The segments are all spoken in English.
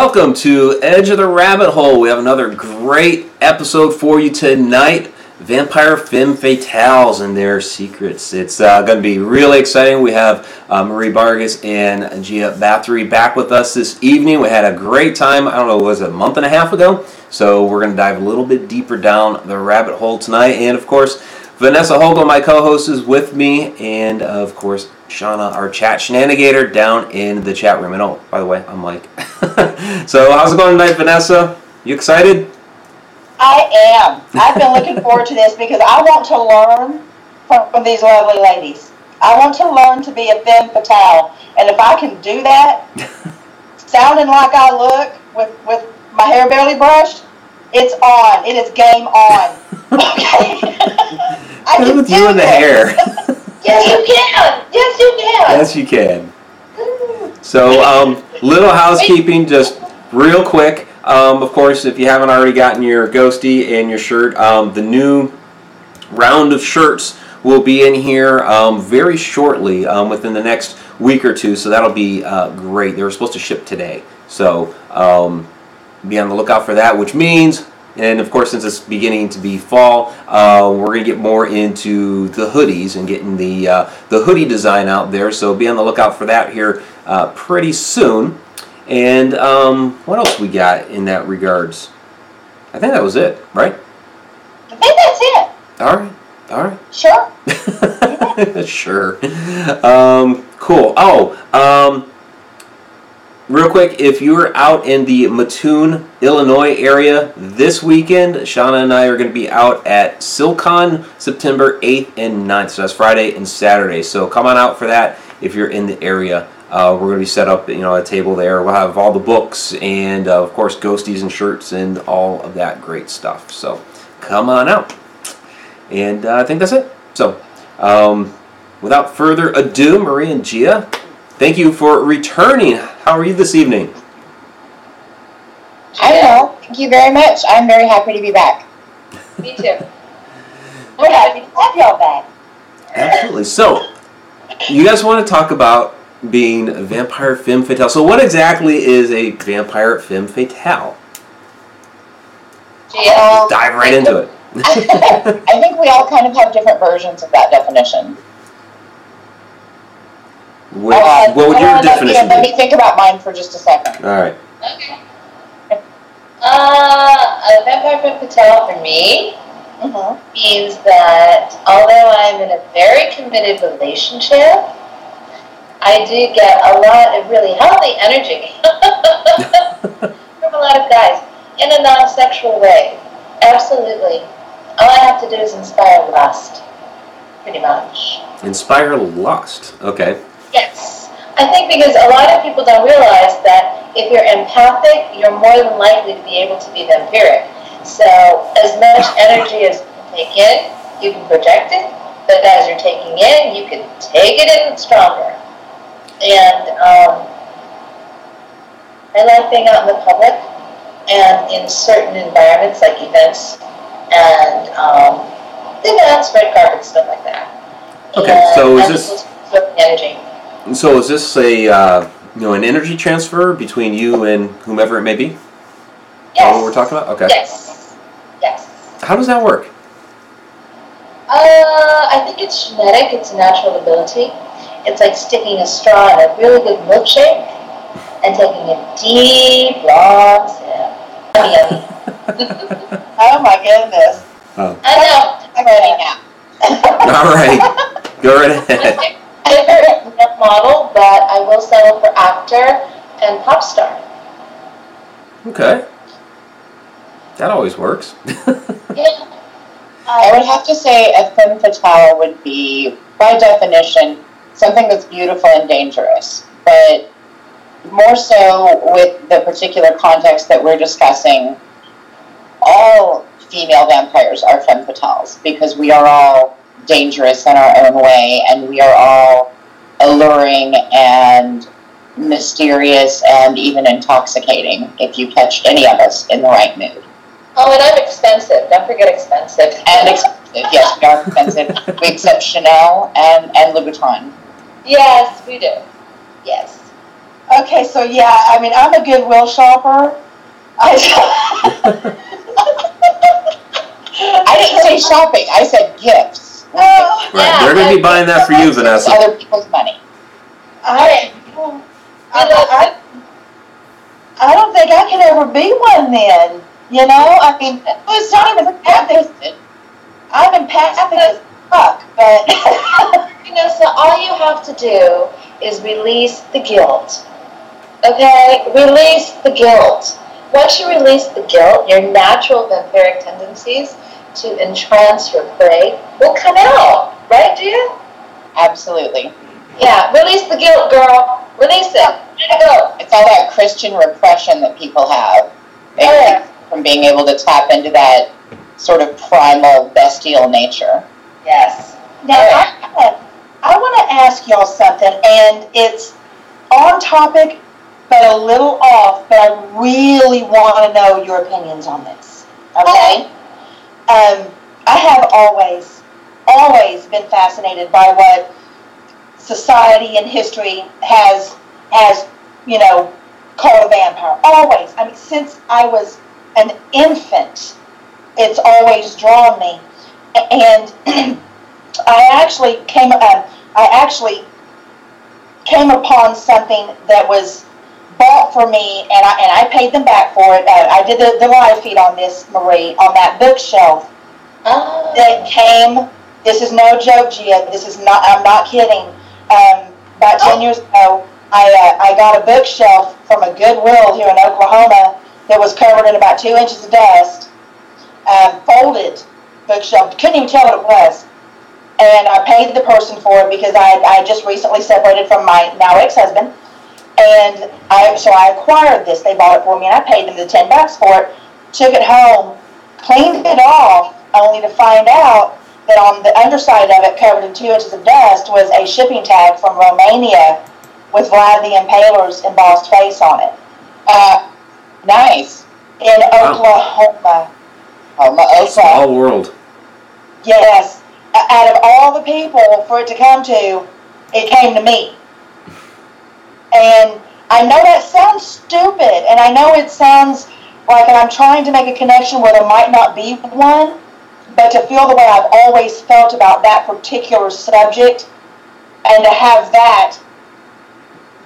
welcome to Edge of the Rabbit Hole. We have another great episode for you tonight. Vampire Femme Fatales and their secrets. It's going to be really exciting. We have Marie Bargas and Bathory back with us this evening. We had a great time. I don't know, was it a month and a half ago? So we're going to dive a little bit deeper down the rabbit hole tonight. And of course, Vanessa Hogle, my co-host, is with me. And of course, Shauna, our chat shenanigator, down in the chat room. And oh, by the way, I'm Mike. So how's it going tonight, Vanessa? You excited? I am. I've been looking forward to this because I want to learn from these lovely ladies. I want to learn to be a femme fatale. And if I can do that, sounding like I look with my hair barely brushed, it's on. It is game on. Okay? I can with you and the hair. Yes, you can. Yes, you can. Yes, you can. So, little housekeeping, just real quick. Of course, if you haven't already gotten your ghosty and your shirt, the new round of shirts will be in here very shortly, within the next week or two. So that'll be great. They were supposed to ship today. So be on the lookout for that, which means, and of course, since it's beginning to be fall, we're going to get more into the hoodies and getting the hoodie design out there. So be on the lookout for that here pretty soon. And what else we got in that regards? I think that was it, right? I think that's it. All right. Sure. Sure. Cool. Oh, real quick, if you're out in the Mattoon, Illinois area this weekend, Shauna and I are going to be out at SilCon September 8th and 9th. So that's Friday and Saturday. So come on out for that if you're in the area. We're going to be set up, a table there. We'll have all the books and, of course, ghosties and shirts and all of that great stuff. So come on out. And I think that's it. So without further ado, Marie and Gia, thank you for returning. How are you this evening? I know. Thank you very much. I'm very happy to be back. Me too. We're happy to have y'all back. Absolutely. So, you guys want to talk about being a vampire femme fatale. So what exactly is a vampire femme fatale? Dive right into it. I think we all kind of have different versions of that definition. What would your definition be? Let me think about mine for just a second. All right. Okay. A vampire femme fatale for me means that although I'm in a very committed relationship, I do get a lot of really healthy energy from a lot of guys in a non-sexual way. Absolutely. All I have to do is inspire lust, pretty much. Inspire lust. Okay. Yes. I think because a lot of people don't realize that if you're empathic, you're more than likely to be able to be vampiric. So as much energy as you can take in, you can project it, but as you're taking in, you can take it in stronger. And I like being out in the public and in certain environments like events and red carpets, stuff like that. Okay, and so is this energy? So is this a an energy transfer between you and whomever it may be? Yes. What we're talking about? Okay. Yes. How does that work? I think it's genetic. It's a natural ability. It's like sticking a straw in a really good milkshake and taking a deep, long sip. Yummy. Oh my goodness. Oh. I know. I'm ready now. All right. Go right ahead. I'm a model, but I will settle for actor and pop star. Okay. That always works. Yeah. I would have to say a femme fatale would be, by definition, something that's beautiful and dangerous, but more so with the particular context that we're discussing, all female vampires are femme fatales because we are all dangerous in our own way and we are all alluring and mysterious and even intoxicating if you catch any of us in the right mood. Oh, and I'm expensive. Don't forget expensive. And expensive, yes, we are expensive. We accept Chanel and Louboutin. Yes, we do. Yes. Okay, so yeah, I mean, I'm a Goodwill shopper. I didn't say shopping. I said gifts. Oh, Right, they're going to be buying that for you, Vanessa. Other people's money. I don't think I can ever be one then. You know, I mean, it's not even empathic. I'm empathic as fuck, but So all you have to do is release the guilt. Okay? Release the guilt. Once you release the guilt, your natural vampiric tendencies to entrance your prey will come out. Right, Gia? Absolutely. Yeah, release the guilt, girl. Release it. Let it go. It's all that Christian repression that people have. From being able to tap into that sort of primal, bestial nature. Yes. now I want to ask y'all something, and it's on topic, but a little off, but I really want to know your opinions on this. Okay? I have always been fascinated by what society and history has called a vampire. Always. I mean, since I was an infant, it's always drawn me. And I actually came upon something that was bought for me, and I paid them back for it. I did the live feed on this, Marie, on that bookshelf. That came. This is no joke, Gia. This is not. I'm not kidding. About 10 years ago, I got a bookshelf from a Goodwill here in Oklahoma that was covered in about 2 inches of dust. Folded bookshelf. Couldn't even tell what it was. And I paid the person for it because I just recently separated from my now ex-husband. And so I acquired this. They bought it for me, and I paid them the $10 for it. Took it home, cleaned it off, only to find out that on the underside of it, covered in 2 inches of dust, was a shipping tag from Romania with Vlad the Impaler's embossed face on it. Nice. In Oklahoma. Small world. Yes. Out of all the people for it to come to, it came to me. And I know that sounds stupid, and I know it sounds like I'm trying to make a connection where there might not be one, but to feel the way I've always felt about that particular subject, and to have that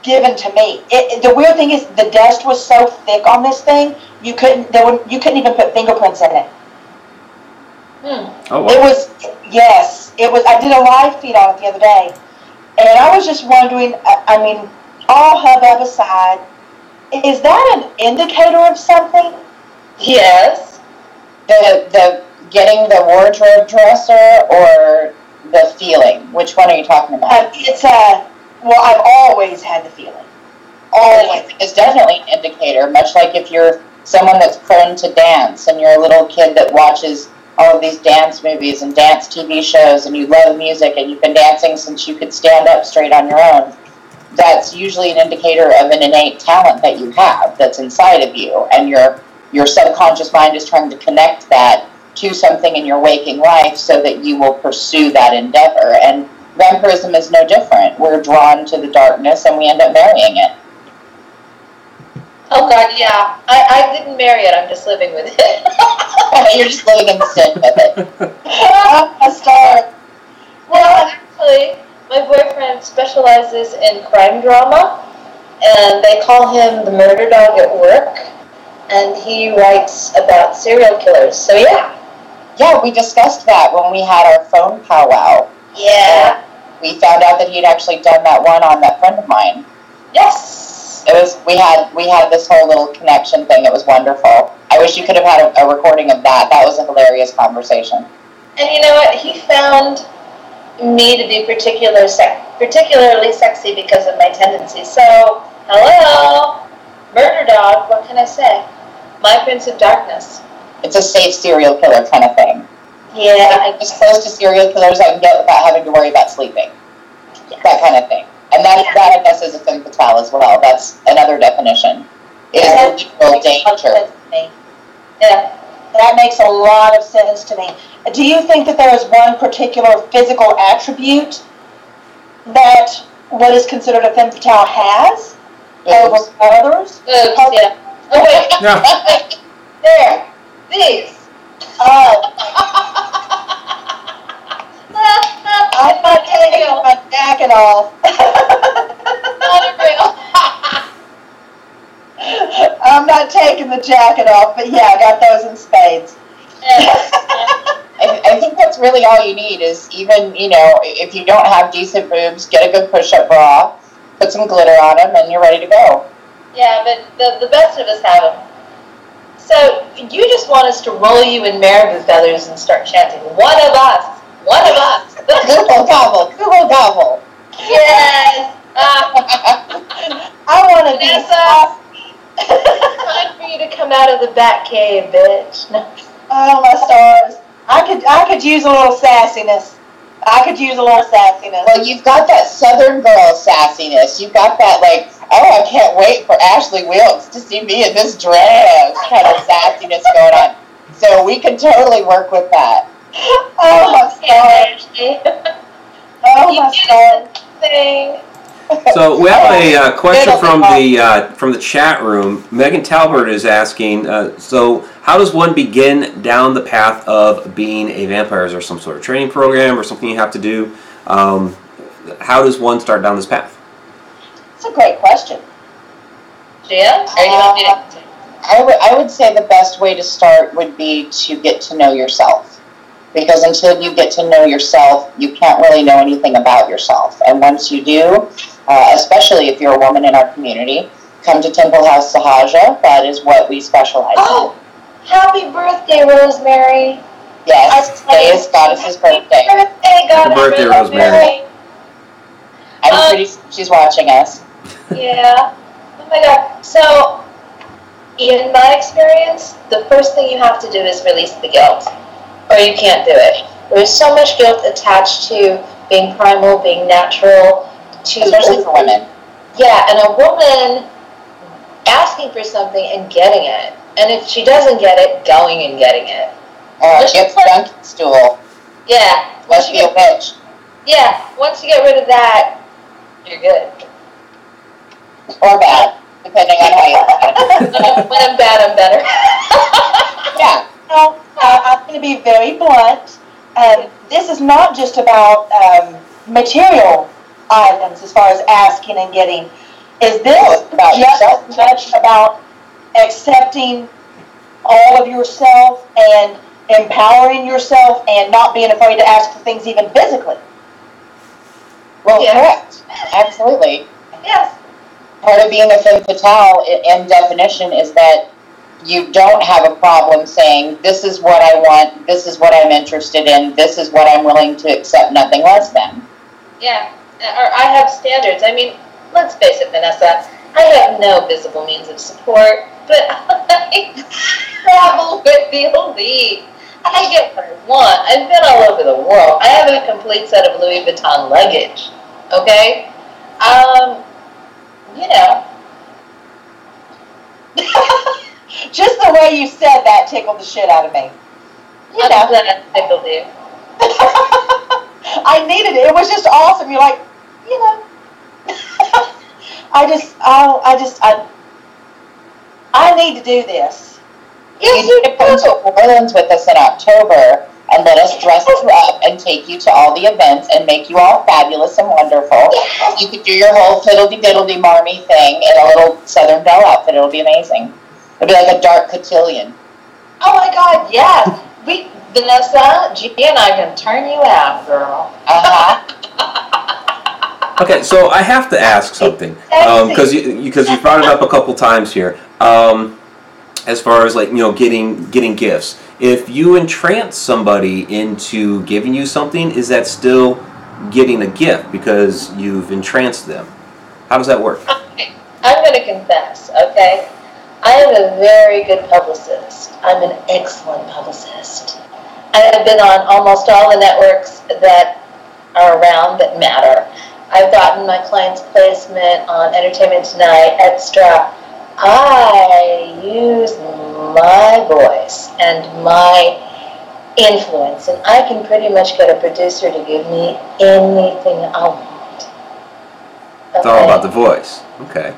given to me. The weird thing is, the dust was so thick on this thing, you couldn't even put fingerprints in it. Oh, wow. It was I did a live feed on it the other day, and I was just wondering, I mean, all hubbub aside, is that an indicator of something? Yes. The getting the wardrobe dresser or the feeling? Which one are you talking about? I've always had the feeling. Always. It's definitely an indicator, much like if you're someone that's prone to dance and you're a little kid that watches all of these dance movies and dance TV shows and you love music and you've been dancing since you could stand up straight on your own. That's usually an indicator of an innate talent that you have that's inside of you, and your subconscious mind is trying to connect that to something in your waking life so that you will pursue that endeavor. And vampirism is no different. We're drawn to the darkness and we end up marrying it. Oh God, yeah. I didn't marry it. I'm just living with it. You're just living in the sin with it. A star. Well, actually, my boyfriend specializes in crime drama, and they call him the murder dog at work, and he writes about serial killers. So yeah. Yeah, we discussed that when we had our phone powwow. Yeah. We found out that he had actually done that one on that friend of mine. Yes. We had this whole little connection thing. It was wonderful. I wish you could have had a recording of that. That was a hilarious conversation. And you know what? He found me to be particularly sexy because of my tendencies. So, hello, murder dog. What can I say? My Prince of Darkness. It's a safe serial killer kind of thing. Yeah. As close to serial killers I can get without having to worry about sleeping. Yes. That kind of thing. And that I guess is a femme fatale as well. That's another definition. It is a literal danger. Yeah, that makes a lot of sense to me. Do you think that there is one particular physical attribute that what is considered a femme fatale has? over others. Oops, yeah. Oh, wait. Yeah. There. These. I'm not taking my jacket off. Unreal. I'm not taking the jacket off, but yeah, I got those in spades. I think that's really all you need is even, if you don't have decent boobs, get a good push-up bra, put some glitter on them, and you're ready to go. Yeah, but the best of us have them. So you just want us to roll you in marabou feathers and start chanting, one of us, one of us. Google gobble, Google gobble. Yes. I want to be Vanessa, time for you to come out of the bat cave, bitch. oh my stars. I could use a little sassiness. Well, you've got that Southern girl sassiness. You've got that, I can't wait for Ashley Wilkes to see me in this dress kind of sassiness going on. So we can totally work with that. Oh my stars. Oh my stars. So we have a question from the chat room. Megan Talbert is asking, so how does one begin down the path of being a vampire? Is there some sort of training program or something you have to do? How does one start down this path? That's a great question. Gia, are you want me to? I would say the best way to start would be to get to know yourself. Because until you get to know yourself, you can't really know anything about yourself. And once you do, especially if you're a woman in our community, come to Temple House Sahaja. That is what we specialize in. Happy birthday, Rosemary. Yes, today is Goddess's birthday. Happy birthday, Rosemary. I'm pretty sure she's watching us. Yeah. Oh my God. So, in my experience, the first thing you have to do is release the guilt, or you can't do it. There's so much guilt attached to being primal, being natural, especially for women. Yeah, and a woman asking for something and getting it. And if she doesn't get it, going and getting it. Get the donkey stool. Yeah. Must be a witch. Yeah, once you get rid of that, you're good. Or bad, depending on how you look at it. When I'm bad, I'm better. Yeah. Well, I'm going to be very blunt. This is not just about material items as far as asking and getting. Is this just much about accepting all of yourself and empowering yourself and not being afraid to ask for things even physically? Well, correct. Absolutely. Yes. Part of being a femme fatale, in definition, is that you don't have a problem saying, this is what I want, this is what I'm interested in, this is what I'm willing to accept, nothing less than. Yeah. Or I have standards. I mean, let's face it, Vanessa, I have no visible means of support, but I travel with the elite. I get what I want. I've been all over the world. I have a complete set of Louis Vuitton luggage. Okay? You know. Just the way you said that tickled the shit out of me. I'm glad I tickled you. I needed it. It was just awesome. You're like, you know. I need to do this. Yes, you need to come to New Orleans with us in October and let us dress you up and take you to all the events and make you all fabulous and wonderful. You could do your whole fiddle-de-diddle-de marmy thing in a little Southern Belle outfit. It'll be amazing. It'll be like a dark cotillion. Oh my God, yes. Vanessa, G and I can turn you out, girl. Okay, so I have to ask something because you brought it up a couple times here. As far as getting gifts, if you entrance somebody into giving you something, is that still getting a gift because you've entranced them? How does that work? Okay, I'm going to confess. Okay, I am a very good publicist. I'm an excellent publicist. I have been on almost all the networks that are around that matter. I've gotten my client's placement on Entertainment Tonight, Extra. I use my voice and my influence, and I can pretty much get a producer to give me anything I want. Okay? It's all about the voice. Okay.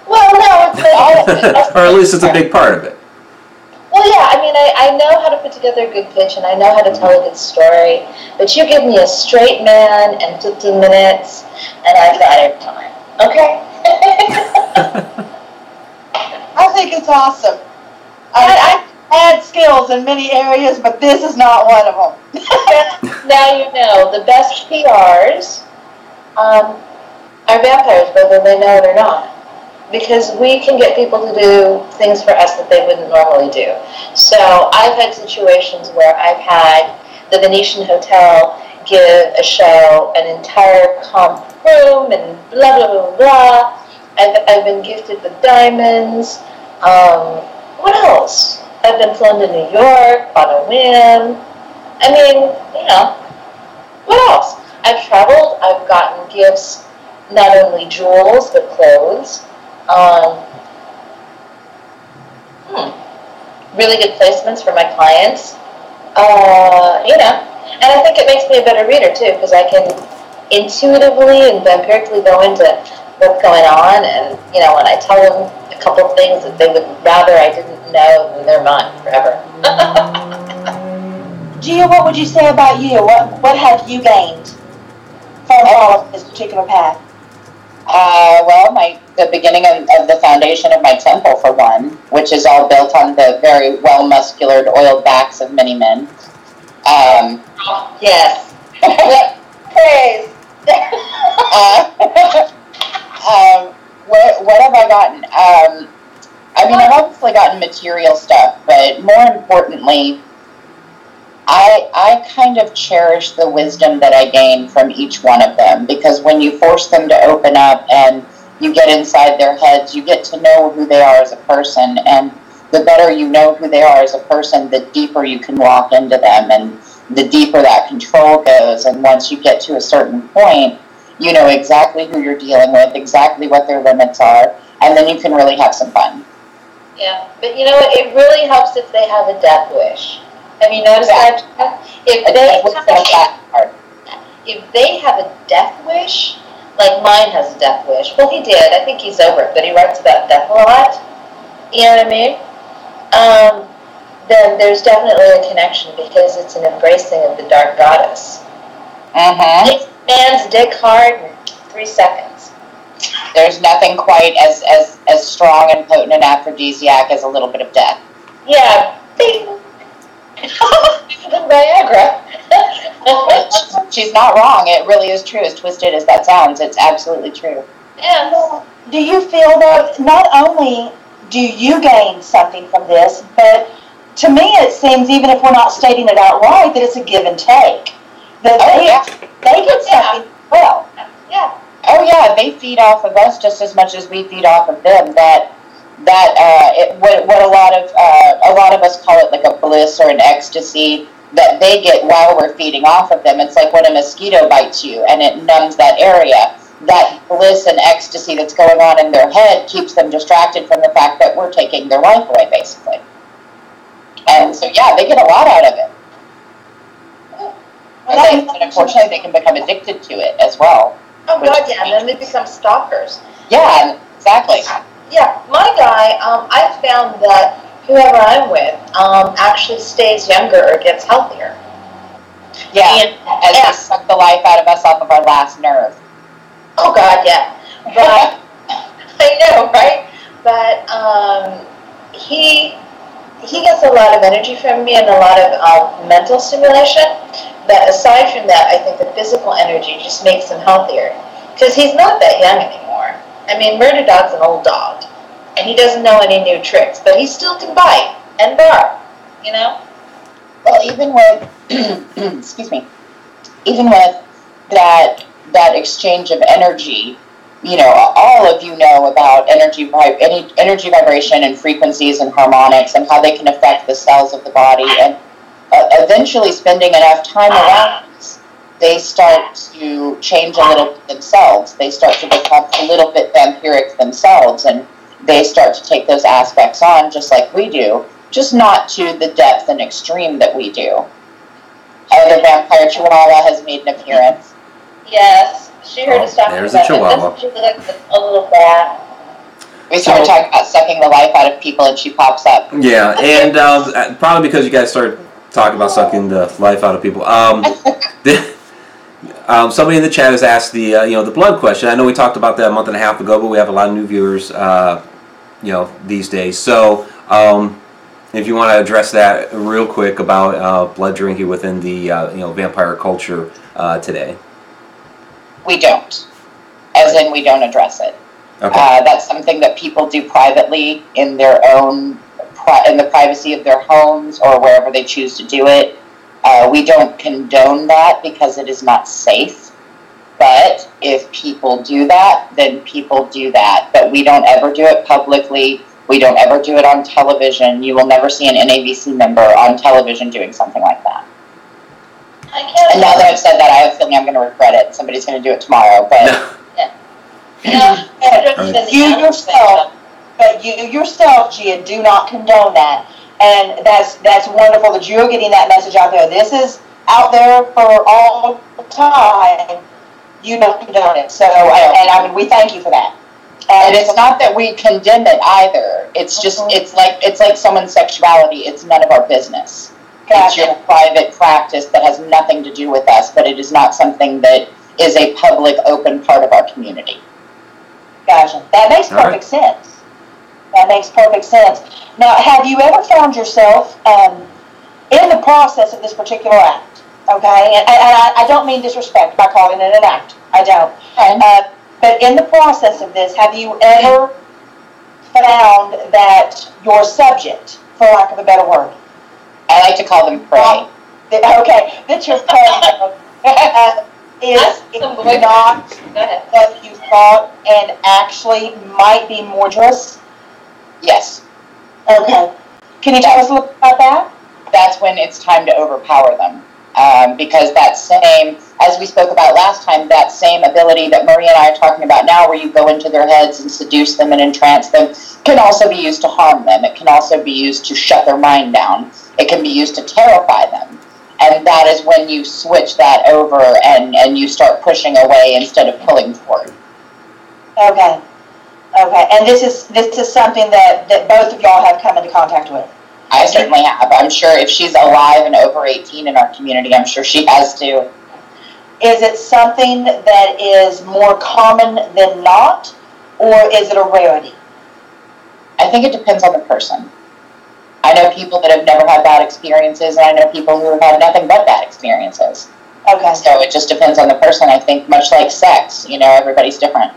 Well, no, Or at least it's a big part of it. well, yeah, I mean, I know how to put together a good pitch and I know how to tell a good story, but you give me a straight man and 15 minutes and I've got every time. Okay? I think it's awesome. I had skills in many areas, but this is not one of them. Now you know, the best PRs are vampires, whether they know it or not. Because we can get people to do things for us that they wouldn't normally do. So I've had situations where I've had the Venetian Hotel give a show, an entire comp room, and blah, blah, blah, blah. I've been gifted with diamonds. What else? I've been flown to New York on a whim. I mean, what else? I've traveled, I've gotten gifts, not only jewels, but clothes. Really good placements for my clients. And I think it makes me a better reader too, because I can intuitively and vampirically go into what's going on, and when I tell them a couple of things that they would rather I didn't know, then they're mine forever. Gia, what would you say about you? What have you gained from all of this particular path? Well, the beginning of the foundation of my temple, for one, which is all built on the very well-musculared, oiled backs of many men. Yes. Praise. What have I gotten? I've obviously gotten material stuff, but more importantly, I kind of cherish the wisdom that I gain from each one of them, because when you force them to open up and you get inside their heads, you get to know who they are as a person, and the better you know who they are as a person, the deeper you can walk into them, and the deeper that control goes. And once you get to a certain point, you know exactly who you're dealing with, exactly what their limits are, and then you can really have some fun. Yeah, but you know what? It really helps if they have a death wish. Have you noticed that? If they have a death wish, like mine has a death wish. Well, he did. I think he's over it, but he writes about death a lot. You know what I mean? Then there's definitely a connection, because it's an embracing of the dark goddess. Makes man's dick hard in 3 seconds. There's nothing quite as strong and potent an aphrodisiac as a little bit of death. Yeah. Bing. Viagra. She's not wrong. It really is true. As twisted as that sounds, it's absolutely true. Yeah. Do you feel that not only do you gain something from this, but to me it seems, even if we're not stating it outright, that it's a give and take. That they get something as well. Yeah. Oh yeah, they feed off of us just as much as we feed off of them. What a lot of us call it, like a bliss or an ecstasy, that they get while we're feeding off of them. It's like when a mosquito bites you and it numbs that area. That bliss and ecstasy that's going on in their head keeps them distracted from the fact that we're taking their life away, basically. And so yeah, they get a lot out of it. And unfortunately, they can become addicted to it as well. Oh God, yeah, and then they become stalkers. Yeah, exactly. Yeah, my guy, I found that whoever I'm with actually stays younger or gets healthier. Yeah, as they suck the life out of us off of our last nerve. Oh God, yeah. But I know, right? But he gets a lot of energy from me and a lot of mental stimulation. But aside from that, I think the physical energy just makes him healthier, because he's not that young anymore. I mean, Murder Dog's an old dog, and he doesn't know any new tricks, but he still can bite and bark, Well, even with, excuse me, even with that exchange of energy, all of you know about energy vibration and frequencies and harmonics and how they can affect the cells of the body, and eventually spending enough time around us, they start to change a little bit themselves. They start to become a little bit vampiric themselves, and they start to take those aspects on just like we do, just not to the depth and extreme that we do. The vampire chihuahua has made an appearance. Yes, she heard us talking there's about a chihuahua. Doesn't she look like a little bat? We started talking about sucking the life out of people, and she pops up. Yeah, and probably because you guys started talking about sucking the life out of people. Somebody in the chat has asked the blood question. I know we talked about that a month and a half ago, but we have a lot of new viewers, these days. So, if you want to address that real quick about blood drinking within the vampire culture today. We don't, as in we don't address it. Okay. That's something that people do privately in their own, in the privacy of their homes or wherever they choose to do it. We don't condone that because it is not safe. But if people do that, then people do that. But we don't ever do it publicly. We don't ever do it on television. You will never see an NAVC member on television doing something like that. And now that I've said that, I have a feeling I'm going to regret it. Somebody's going to do it tomorrow. But you yourself, Gia, do not condone that. And that's wonderful that you're getting that message out there. This is out there for all time. You don't condone it. So, and we thank you for that. And it's not that we condemn it either. It's just, it's like someone's sexuality. It's none of our business. Gotcha. It's your private practice that has nothing to do with us, but it is not something that is a public, open part of our community. Gotcha. That makes perfect sense. That makes perfect sense. Now, have you ever found yourself in the process of this particular act? Okay, and I don't mean disrespect by calling it an act. I don't. Okay. But in the process of this, have you ever found that your subject, for lack of a better word, I like to call them prey. Okay, that your prey is not what you thought and actually might be more dangerous? Yes. Okay. Can you tell us a little bit about that? That's when it's time to overpower them. Because that same, as we spoke about last time, that same ability that Marie and I are talking about now, where you go into their heads and seduce them and entrance them, can also be used to harm them. It can also be used to shut their mind down. It can be used to terrify them. And that is when you switch that over and you start pushing away instead of pulling forward. Okay. Okay. And this is something that both of y'all have come into contact with. I certainly have. I'm sure if she's alive and over 18 in our community, I'm sure she has too. Is it something that is more common than not, or is it a rarity? I think it depends on the person. I know people that have never had bad experiences, and I know people who have had nothing but bad experiences. Okay. So it just depends on the person. I think much like sex, everybody's different.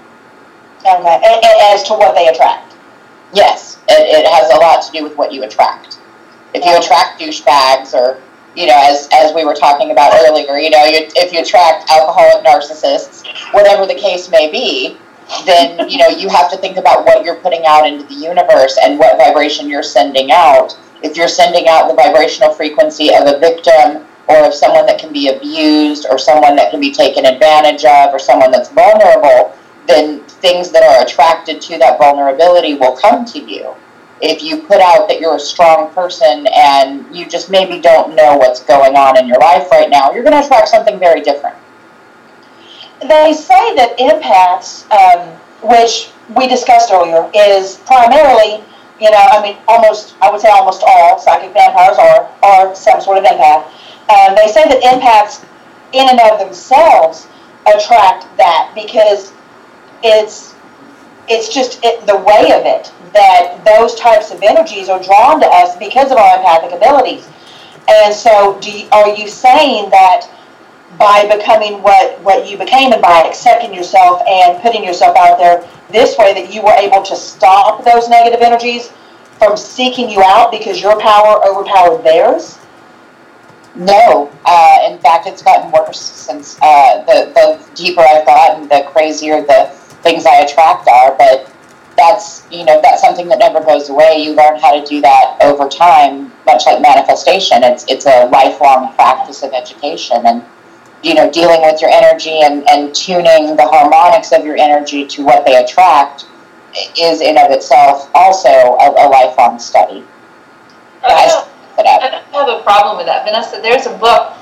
Okay. And as to what they attract? Yes. It has a lot to do with what you attract. If you attract douchebags or, as we were talking about earlier, if you attract alcoholic narcissists, whatever the case may be, then, you have to think about what you're putting out into the universe and what vibration you're sending out. If you're sending out the vibrational frequency of a victim or of someone that can be abused or someone that can be taken advantage of or someone that's vulnerable, then things that are attracted to that vulnerability will come to you. If you put out that you're a strong person and you just maybe don't know what's going on in your life right now, you're going to attract something very different. They say that empaths, which we discussed earlier, is primarily, I would say almost all psychic vampires are some sort of empath. They say that empaths in and of themselves attract that because it's just the way of it, that those types of energies are drawn to us because of our empathic abilities. And so are you saying that by becoming what you became and by accepting yourself and putting yourself out there this way, that you were able to stop those negative energies from seeking you out because your power overpowered theirs? No. In fact, it's gotten worse since the deeper I've gotten, the crazier the things I attract are. But that's something that never goes away. You learn how to do that over time, much like manifestation. It's a lifelong practice of education, and dealing with your energy and tuning the harmonics of your energy to what they attract is in of itself also a lifelong study. I don't have a problem with that, Vanessa. There's a book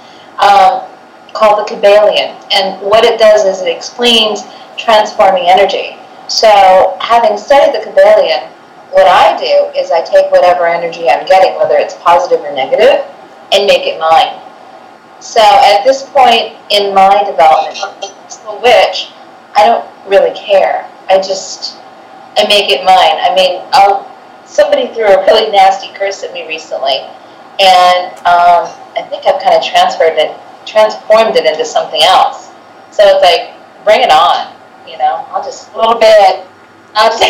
called The Kabbalion, and what it does is it explains transforming energy. So having studied the Kabbalion, what I do is I take whatever energy I'm getting, whether it's positive or negative, and make it mine. So at this point in my development, as a witch, I don't really care. I make it mine. I mean, somebody threw a really nasty curse at me recently, and I think I've kind of transformed it into something else. So it's like, bring it on, you know. I'll just make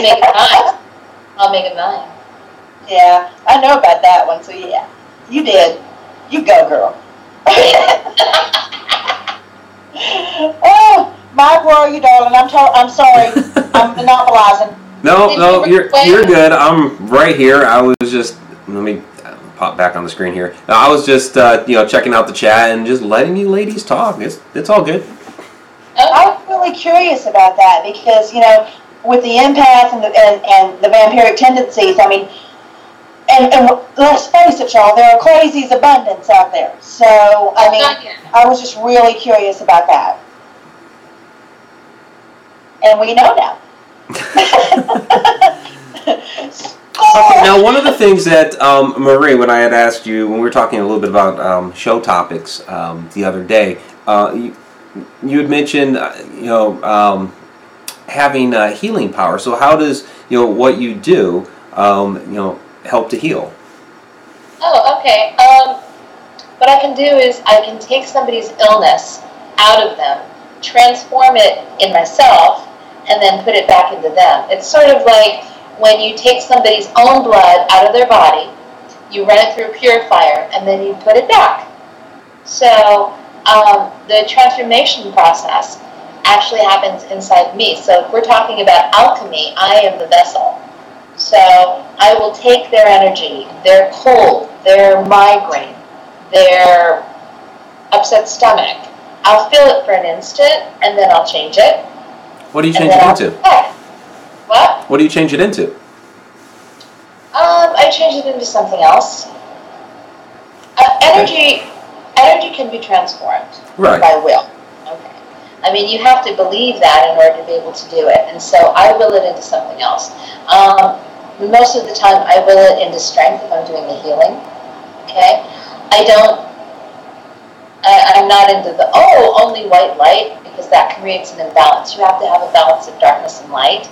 it mine. I'll make it mine. Yeah, I know about that one. So yeah, you did. You go, girl. Oh, my world, you darling. I'm sorry. I'm monopolizing. No, you're good. I'm right here. I was just, let me pop back on the screen here. I was just checking out the chat and just letting you ladies talk. It's all good. I'm really curious about that because, you know, with the empath and the vampiric tendencies, I mean, and let's face it, y'all, there are crazies abundance out there. So, I mean, I was just really curious about that. And we know now. Okay, now one of the things that, Marie, when I had asked you, when we were talking a little bit about show topics the other day, you had mentioned, having healing power. So how does, what you do, help to heal? Oh, okay. What I can do is I can take somebody's illness out of them, transform it in myself, and then put it back into them. It's sort of like when you take somebody's own blood out of their body, you run it through a purifier, and then you put it back. So the transformation process actually happens inside me. So if we're talking about alchemy, I am the vessel. So I will take their energy, their cold, their migraine, their upset stomach. I'll feel it for an instant, and then I'll change it. What do you change it into? What? What do you change it into? I change it into something else. Energy can be transformed by will. Okay. I mean, you have to believe that in order to be able to do it. And so I will it into something else. Most of the time, I will it into strength if I'm doing the healing. Okay. I'm not into the, only white light, because that creates an imbalance. You have to have a balance of darkness and light.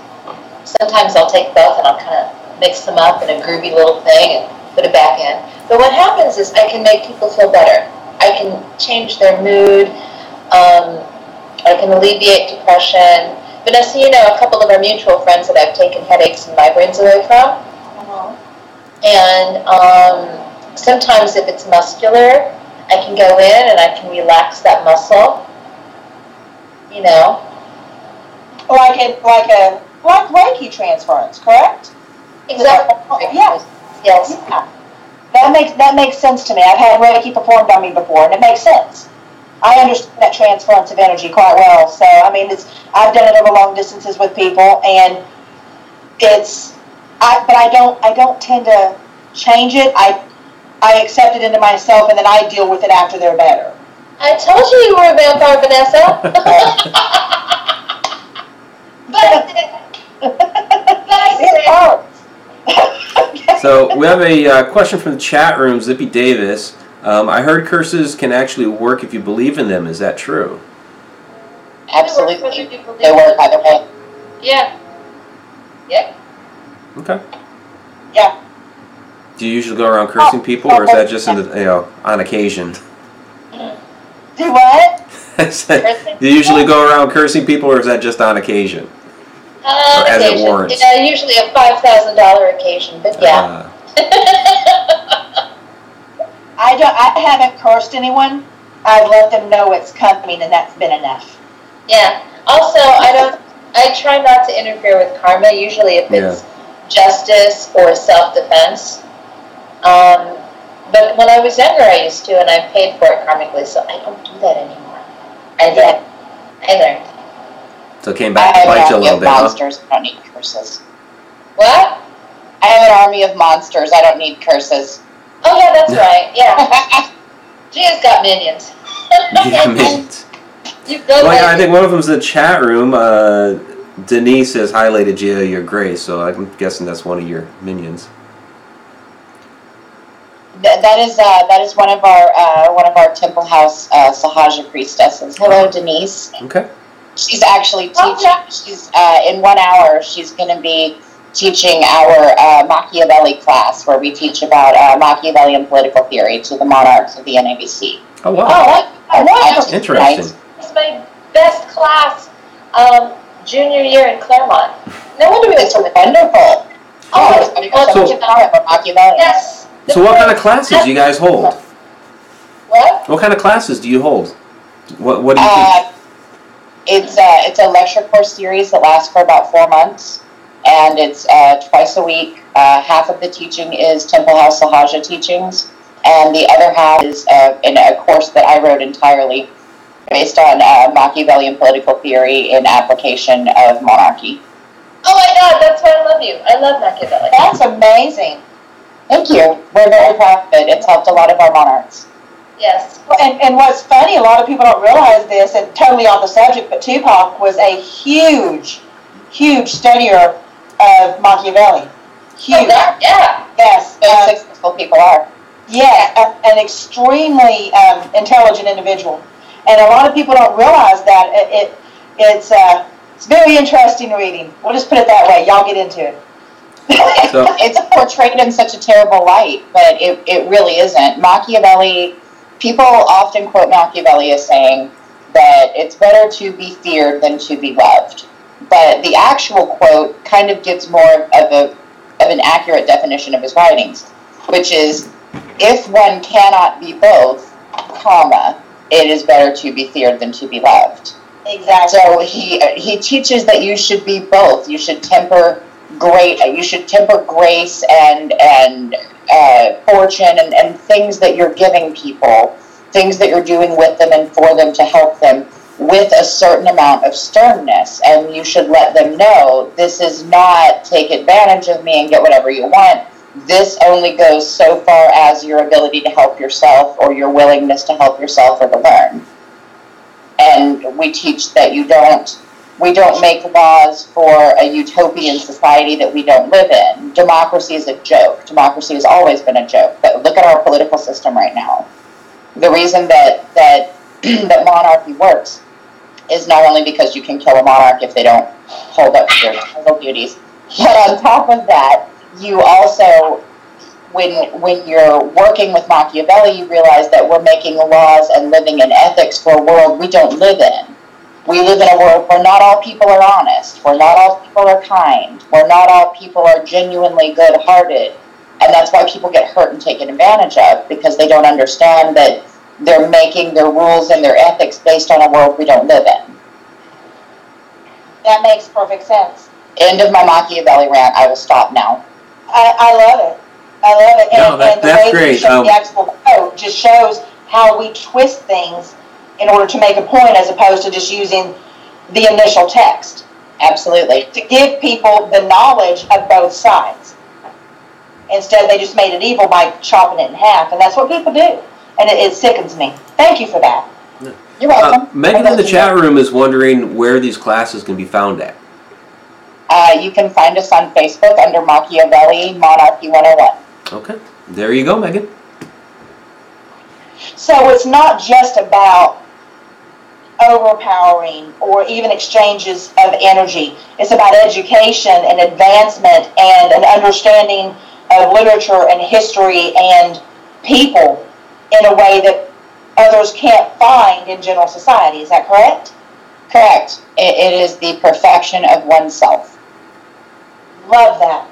Sometimes I'll take both and I'll kind of mix them up in a groovy little thing and put it back in. But what happens is I can make people feel better. I can change their mood. I can alleviate depression. Vanessa, a couple of our mutual friends that I've taken headaches and migraines away from. And sometimes if it's muscular, I can go in and I can relax that muscle. Like Reiki transference, correct? Exactly. Yes. Yes. Yeah. That makes sense to me. I've had Reiki performed on me before, and it makes sense. I understand that transference of energy quite well. So, I mean, I've done it over long distances with people, and but I don't tend to change it. I accept it into myself, and then I deal with it after they're better. I told you were a vampire, Vanessa. So we have a question from the chat room, Zippy Davis. I heard curses can actually work if you believe in them. Is that true? Absolutely. They work either way. Yeah. Yep. Okay. Yeah. Do you usually go around cursing people, or is that just on occasion? Do what? Do you usually go around cursing people, or is that just on occasion? As it warrants? Usually a $5,000 occasion, but yeah. I haven't cursed anyone. I've let them know it's coming, and that's been enough. Yeah. Also, I try not to interfere with karma, usually if it's justice or self-defense. But when I was younger, I used to, and I paid for it karmically, so I don't do that anymore. I learned. So it came back to bite you a little bit, monsters. I don't need curses. What? I have an army of monsters. I don't need curses. Oh, yeah, that's right. Yeah. Gia's got minions. I think one of them's in the chat room. Denise says, "Hi, Lady Gia, you're Grace." So I'm guessing that's one of your minions. That is one of our Temple House Sahaja priestesses. Hello, Denise. Okay. She's actually teaching. She's in 1 hour. She's going to be teaching our Machiavelli class, where we teach about Machiavellian political theory to the monarchs of the NABC. Oh wow! Oh, interesting. It's my best class, junior year in Claremont. No wonder it's wonderful. Oh, Machiavelli. Yes. So what kind of classes do you guys hold? What? What kind of classes do you hold? What do you teach? It's a lecture course series that lasts for about 4 months, and it's twice a week. Half of the teaching is Temple House Sahaja teachings, and the other half is in a course that I wrote entirely based on Machiavellian political theory in application of monarchy. Oh my God, that's why I love you. I love Machiavelli. That's amazing. Thank you. We're very proud of it. It's helped a lot of our monarchs. Yes. And what's funny, a lot of people don't realize this, and totally off the subject, but Tupac was a huge studier of Machiavelli. Huge. Oh, that, yeah. Yes, those successful people are. Yes, an extremely intelligent individual. And a lot of people don't realize that. It's very interesting reading. We'll just put it that way. Y'all get into it. So, it's portrayed in such a terrible light, but it really isn't. Machiavelli, people often quote Machiavelli as saying that it's better to be feared than to be loved. But the actual quote kind of gives more of an accurate definition of his writings, which is, if one cannot be both, comma, it is better to be feared than to be loved. Exactly. So he teaches that you should be both. You should temper grace and fortune and things that you're giving people, things that you're doing with them and for them to help them, with a certain amount of sternness. And you should let them know, this is not take advantage of me and get whatever you want. This only goes so far as your ability to help yourself or your willingness to help yourself or to learn. And we teach that we don't make laws for a utopian society that we don't live in. Democracy is a joke. Democracy has always been a joke. But look at our political system right now. The reason that monarchy works is not only because you can kill a monarch if they don't hold up to their civil duties, but on top of that, you also, when you're working with Machiavelli, you realize that we're making laws and living in ethics for a world we don't live in. We live in a world where not all people are honest, where not all people are kind, where not all people are genuinely good-hearted. And that's why people get hurt and taken advantage of, because they don't understand that they're making their rules and their ethics based on a world we don't live in. That makes perfect sense. End of my Machiavelli rant. I will stop now. I love it. I love it. No, that's the way great. The actual quote just shows how we twist things in order to make a point, as opposed to just using the initial text. Absolutely. To give people the knowledge of both sides. Instead, they just made it evil by chopping it in half, and that's what people do. And it sickens me. Thank you for that. You're welcome. Megan in the chat room is wondering where these classes can be found at. You can find us on Facebook under Machiavelli Monarchy 101. Okay. There you go, Megan. So it's not just about overpowering or even exchanges of energy. It's about education and advancement and an understanding of literature and history and people in a way that others can't find in general society. Is that correct? Correct. It is the perfection of oneself. Love that.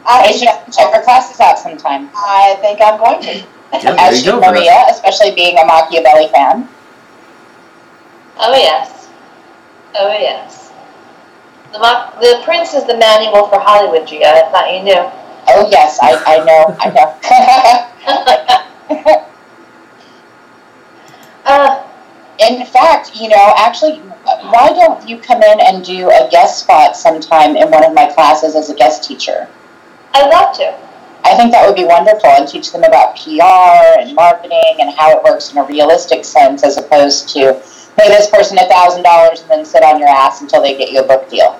I should check our classes out sometime. I think I'm going to. Yeah, As should Maria, especially being a Machiavelli fan. Oh yes. Oh yes. The Prince is the manual for Hollywood, Gia. I thought you knew. Oh yes, I know. In fact, actually, why don't you come in and do a guest spot sometime in one of my classes as a guest teacher? I'd love to. I think that would be wonderful, and teach them about PR and marketing and how it works in a realistic sense, as opposed to pay this person $1,000 and then sit on your ass until they get you a book deal.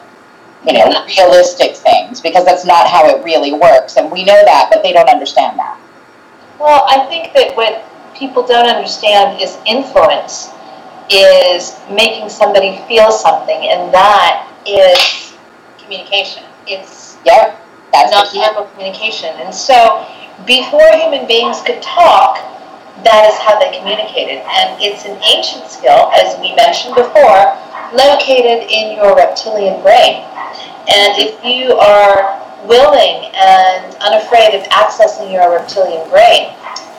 You know, realistic things, because that's not how it really works. And we know that, but they don't understand that. Well, I think that what people don't understand is influence is making somebody feel something, and that is communication. It's that's non-verbal communication. And so before human beings could talk, that is how they communicated. And it's an ancient skill, as we mentioned before, located in your reptilian brain. And if you are willing and unafraid of accessing your reptilian brain,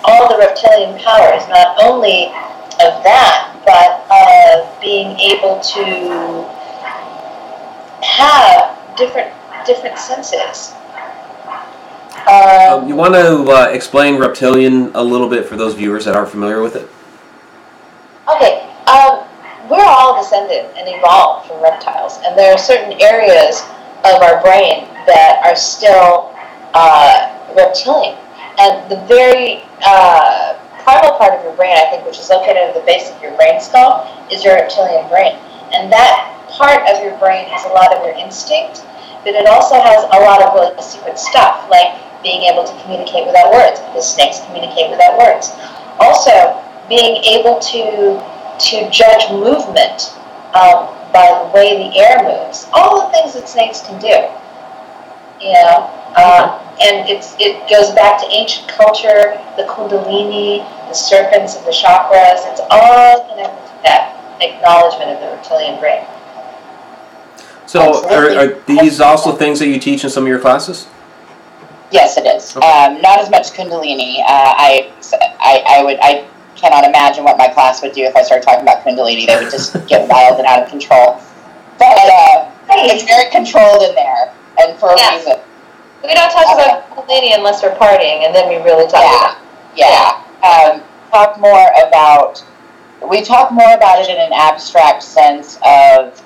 all the reptilian powers, not only of that, but of being able to have different senses. You want to explain reptilian a little bit for those viewers that aren't familiar with it? Okay, we're all descended and evolved from reptiles, and there are certain areas of our brain that are still reptilian. And the very primal part of your brain, I think, which is located at the base of your brain skull, is your reptilian brain. And that part of your brain has a lot of your instinct, but it also has a lot of really secret stuff, like being able to communicate without words, because snakes communicate without words. Also, being able to judge movement by the way the air moves. All the things that snakes can do. You know, and it goes back to ancient culture, the kundalini, the serpents of the chakras. It's all connected to that acknowledgement of the reptilian brain. So, are these also things that you teach in some of your classes? Yes, it is. Okay. Not as much kundalini. I cannot imagine what my class would do if I started talking about kundalini. They would just get wild and out of control. But it's very controlled in there, and for a reason. We don't talk about kundalini unless we're partying, and then we really talk about it. Yeah. We talk more about it in an abstract sense of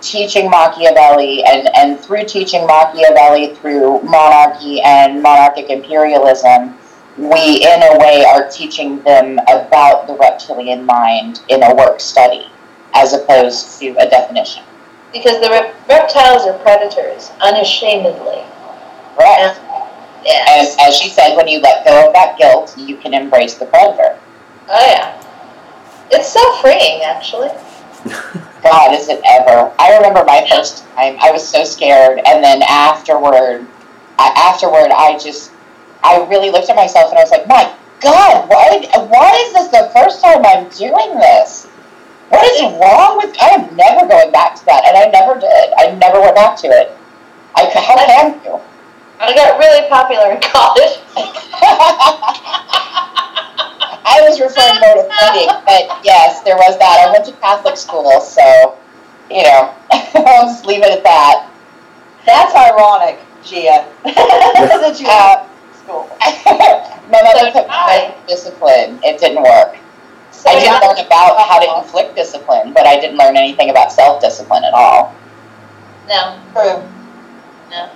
teaching Machiavelli, and through teaching Machiavelli through monarchy and monarchic imperialism, we in a way are teaching them about the reptilian mind in a work study as opposed to a definition. Because the reptiles are predators, unashamedly. Right. Yes. And as she said, when you let go of that guilt, you can embrace the predator. Oh yeah. It's so freeing, actually. God, is it ever. I remember my first time, I was so scared, and then afterward, I really looked at myself and I was like, my God, why is this the first time I'm doing this? What is wrong with, I am never going back to that, and I never did. I never went back to it. How can you? I got really popular in college. I was referring more to thinking, but yes, there was that. I went to Catholic school, so, you know, I'll just leave it at that. That's ironic, Gia. That you have school. My mother put me in discipline. It didn't work. So I didn't learn about how to inflict discipline, but I didn't learn anything about self-discipline at all. No. True. No.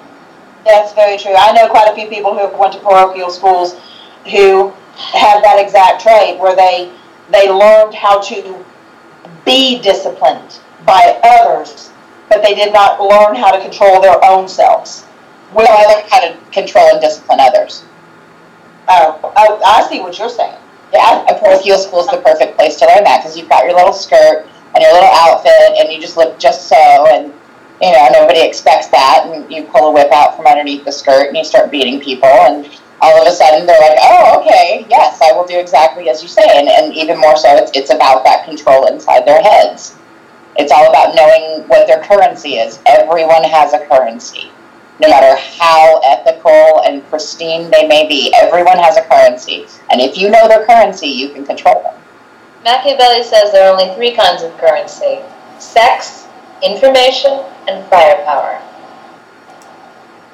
That's very true. I know quite a few people who have went to parochial schools who have that exact trait where they learned how to be disciplined by others, but they did not learn how to control their own selves. Well, I learned how to control and discipline others. Oh, I see what you're saying. Yeah, a parochial school is the perfect place to learn that, because you've got your little skirt and your little outfit, and you just look just so, and you know, nobody expects that, and you pull a whip out from underneath the skirt and you start beating people, and all of a sudden they're like, oh, okay, yes, I will do exactly as you say. And even more so, it's about that control inside their heads. It's all about knowing what their currency is. Everyone has a currency. No matter how ethical and pristine they may be, everyone has a currency. And if you know their currency, you can control them. Machiavelli says there are only 3 kinds of currency: sex, information, and firepower.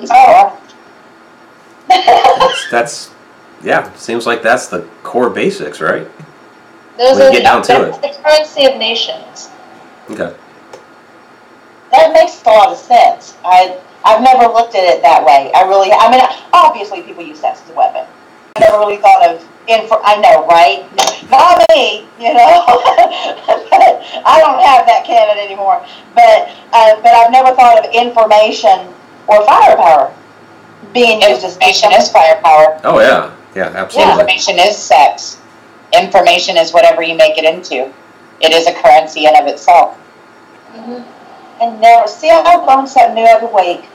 Oh. That's seems like that's the core basics, right? Those When are you get down to it. the currency of nations. Okay. That makes a lot of sense. I've never looked at it that way. I mean, obviously people use sex as a weapon. I never really thought of, I know, right? Not me, you know? have that cannon anymore. But I've never thought of information or firepower being used as information is firepower. Oh yeah, absolutely. Information is sex. Information is whatever you make it into. It is a currency in of itself. And never see, I learn something new every week.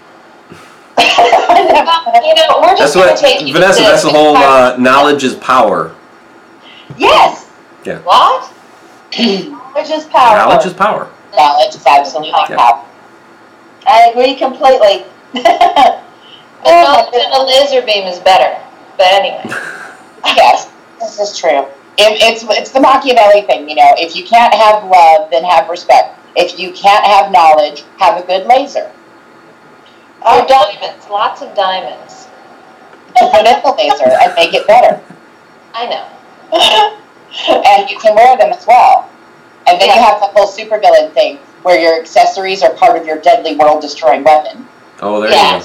We're just going to take you Vanessa, that's the whole knowledge is power. Yes. Yeah. What? Knowledge is power. Knowledge is power. Knowledge is absolutely power. I agree completely. The knowledge in a laser beam is better. But anyway. Yes, this is true. It's the Machiavelli thing, If you can't have love, then have respect. If you can't have knowledge, have a good laser. Or diamonds. Lots of diamonds. To put in the laser and make it better. I know. And you can wear them as well. And then you have the whole supervillain thing, where your accessories are part of your deadly world-destroying weapon. Oh, there you go.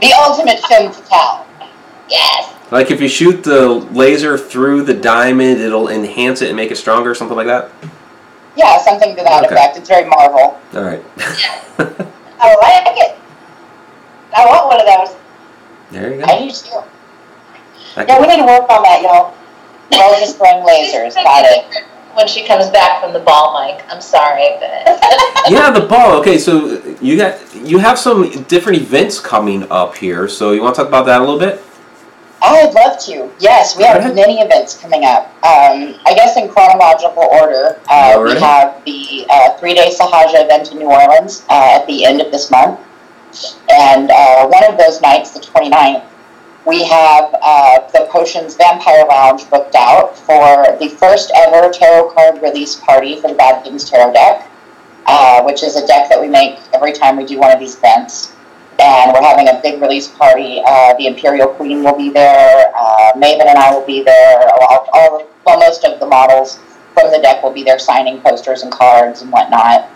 The ultimate femme fatale. Yes. Like if you shoot the laser through the diamond, it'll enhance it and make it stronger, something like that? Yeah, something to that effect. It's very Marvel. All right. I like it. I want one of those. There you go. I do too. Yeah, we need to work on that, y'all. World-destroying lasers. Got it. When she comes back from the ball, Mike. I'm sorry, but... Yeah, the ball. Okay, so you have some different events coming up here, so you want to talk about that a little bit? I'd love to. Yes, we have many events coming up. I guess in chronological order, we have the 3-day Sahaja event in New Orleans at the end of this month. And one of those nights, the 29th, we have the Potions Vampire Lounge booked out for the first ever tarot card release party for the Bad Things Tarot deck, which is a deck that we make every time we do one of these events. And we're having a big release party. The Imperial Queen will be there. Maven and I will be there. Most of the models from the deck will be there signing posters and cards and whatnot.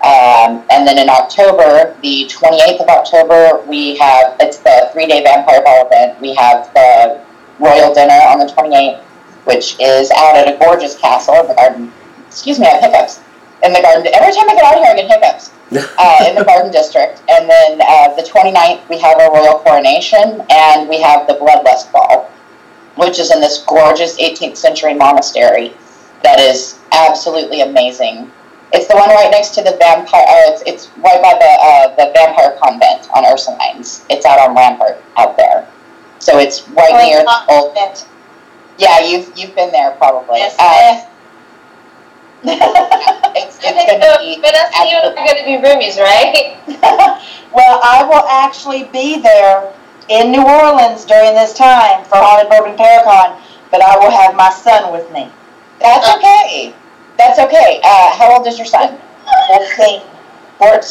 And then in October, the 28th of October, it's the 3-day Vampire Ball event. We have the Royal Dinner on the 28th, which is out at a gorgeous castle in the garden. Excuse me, I have hiccups. In the garden. Every time I get out here, I get hiccups. In the Garden District. And then the 29th, we have a royal coronation, and we have the Bloodlust Ball, which is in this gorgeous 18th century monastery that is absolutely amazing. It's the one right next to the vampire. It's right by the vampire convent on Ursulines. It's out on Rampart out there, so it's right near the old. Yeah, you've been there probably. Yes. It's going to be. Vanessa, you are going to be roomies, right? Well, I will actually be there in New Orleans during this time for Haunted Bourbon Paracon, but I will have my son with me. That's okay. That's okay. How old is your son? 14. As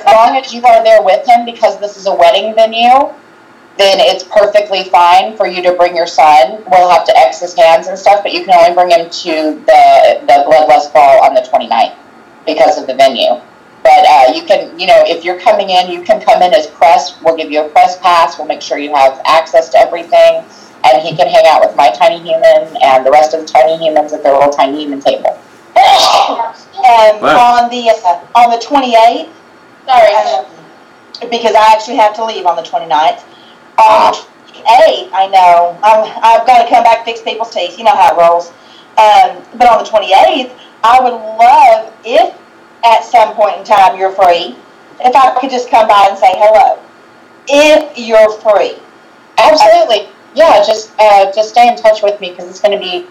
long as you are there with him, because this is a wedding venue, then it's perfectly fine for you to bring your son. We'll have to X his hands and stuff, but you can only bring him to the Bloodlust Ball on the 29th because of the venue. But you can, if you're coming in, you can come in as press. We'll give you a press pass. We'll make sure you have access to everything. And he can hang out with my tiny human and the rest of the tiny humans at their little tiny human table. And on the 28th, because I actually have to leave on the 29th. On the 28th, I know I've got to come back and fix people's teeth. You know how it rolls. But on the 28th, I would love if at some point in time you're free, if I could just come by and say hello. If you're free, absolutely. Yeah, just stay in touch with me because it's going to be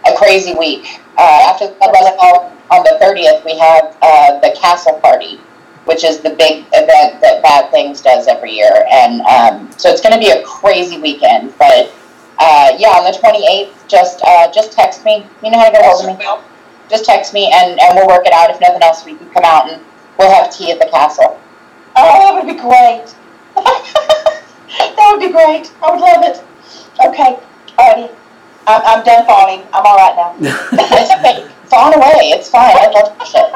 a crazy week. After the Bloodlust Ball on the 30th, we have the Castle Party, which is the big event that Bad Things does every year. And so it's going to be a crazy weekend. But on the 28th, just text me. You know how to get a hold of me. Just text me and we'll work it out. If nothing else, we can come out and we'll have tea at the castle. Oh, that would be great. That would be great. I would love it. Okay, alrighty. I'm done fawning. I'm all right now. It's okay. Fawn away. It's fine. I love it.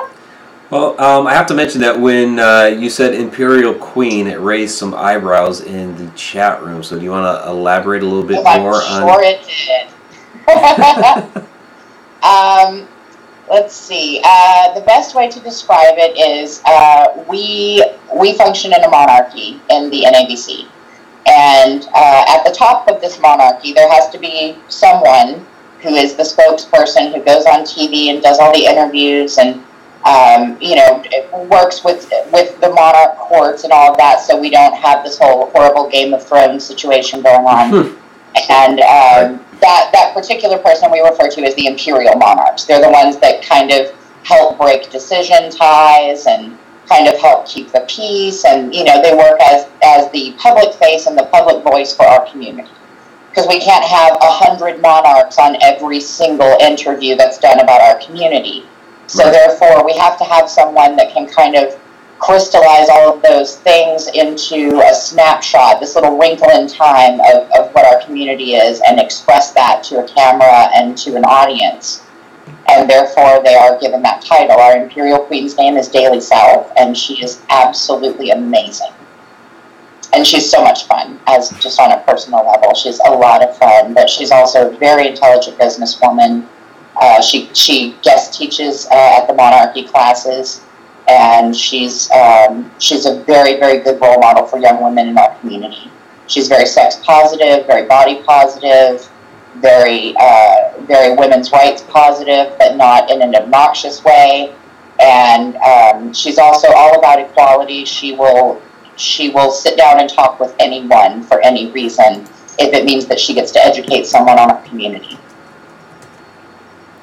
Well, I have to mention that when you said Imperial Queen, it raised some eyebrows in the chat room. So do you want to elaborate a little bit more on? Sure it did. Let's see. The best way to describe it is we function in a monarchy in the NABC. And at the top of this monarchy, there has to be someone who is the spokesperson who goes on TV and does all the interviews and, works with the monarch courts and all of that, so we don't have this whole horrible Game of Thrones situation going on. And that particular person we refer to as the imperial monarchs. They're the ones that kind of help break decision ties and kind of help keep the peace, and they work as the public face and the public voice for our community, because we can't have 100 monarchs on every single interview that's done about our community. So therefore we have to have someone that can kind of crystallize all of those things into a snapshot, this little wrinkle in time of what our community is, and express that to a camera and to an audience. And therefore they are given that title. Our Imperial Queen's name is Daily South, and she is absolutely amazing. And she's so much fun, as just on a personal level. She's a lot of fun, but she's also a very intelligent businesswoman. She guest teaches at the monarchy classes, and she's a very, very good role model for young women in our community. She's very sex positive, very body positive, very women's rights positive, but not in an obnoxious way. And she's also all about equality. She will sit down and talk with anyone for any reason if it means that she gets to educate someone on our community.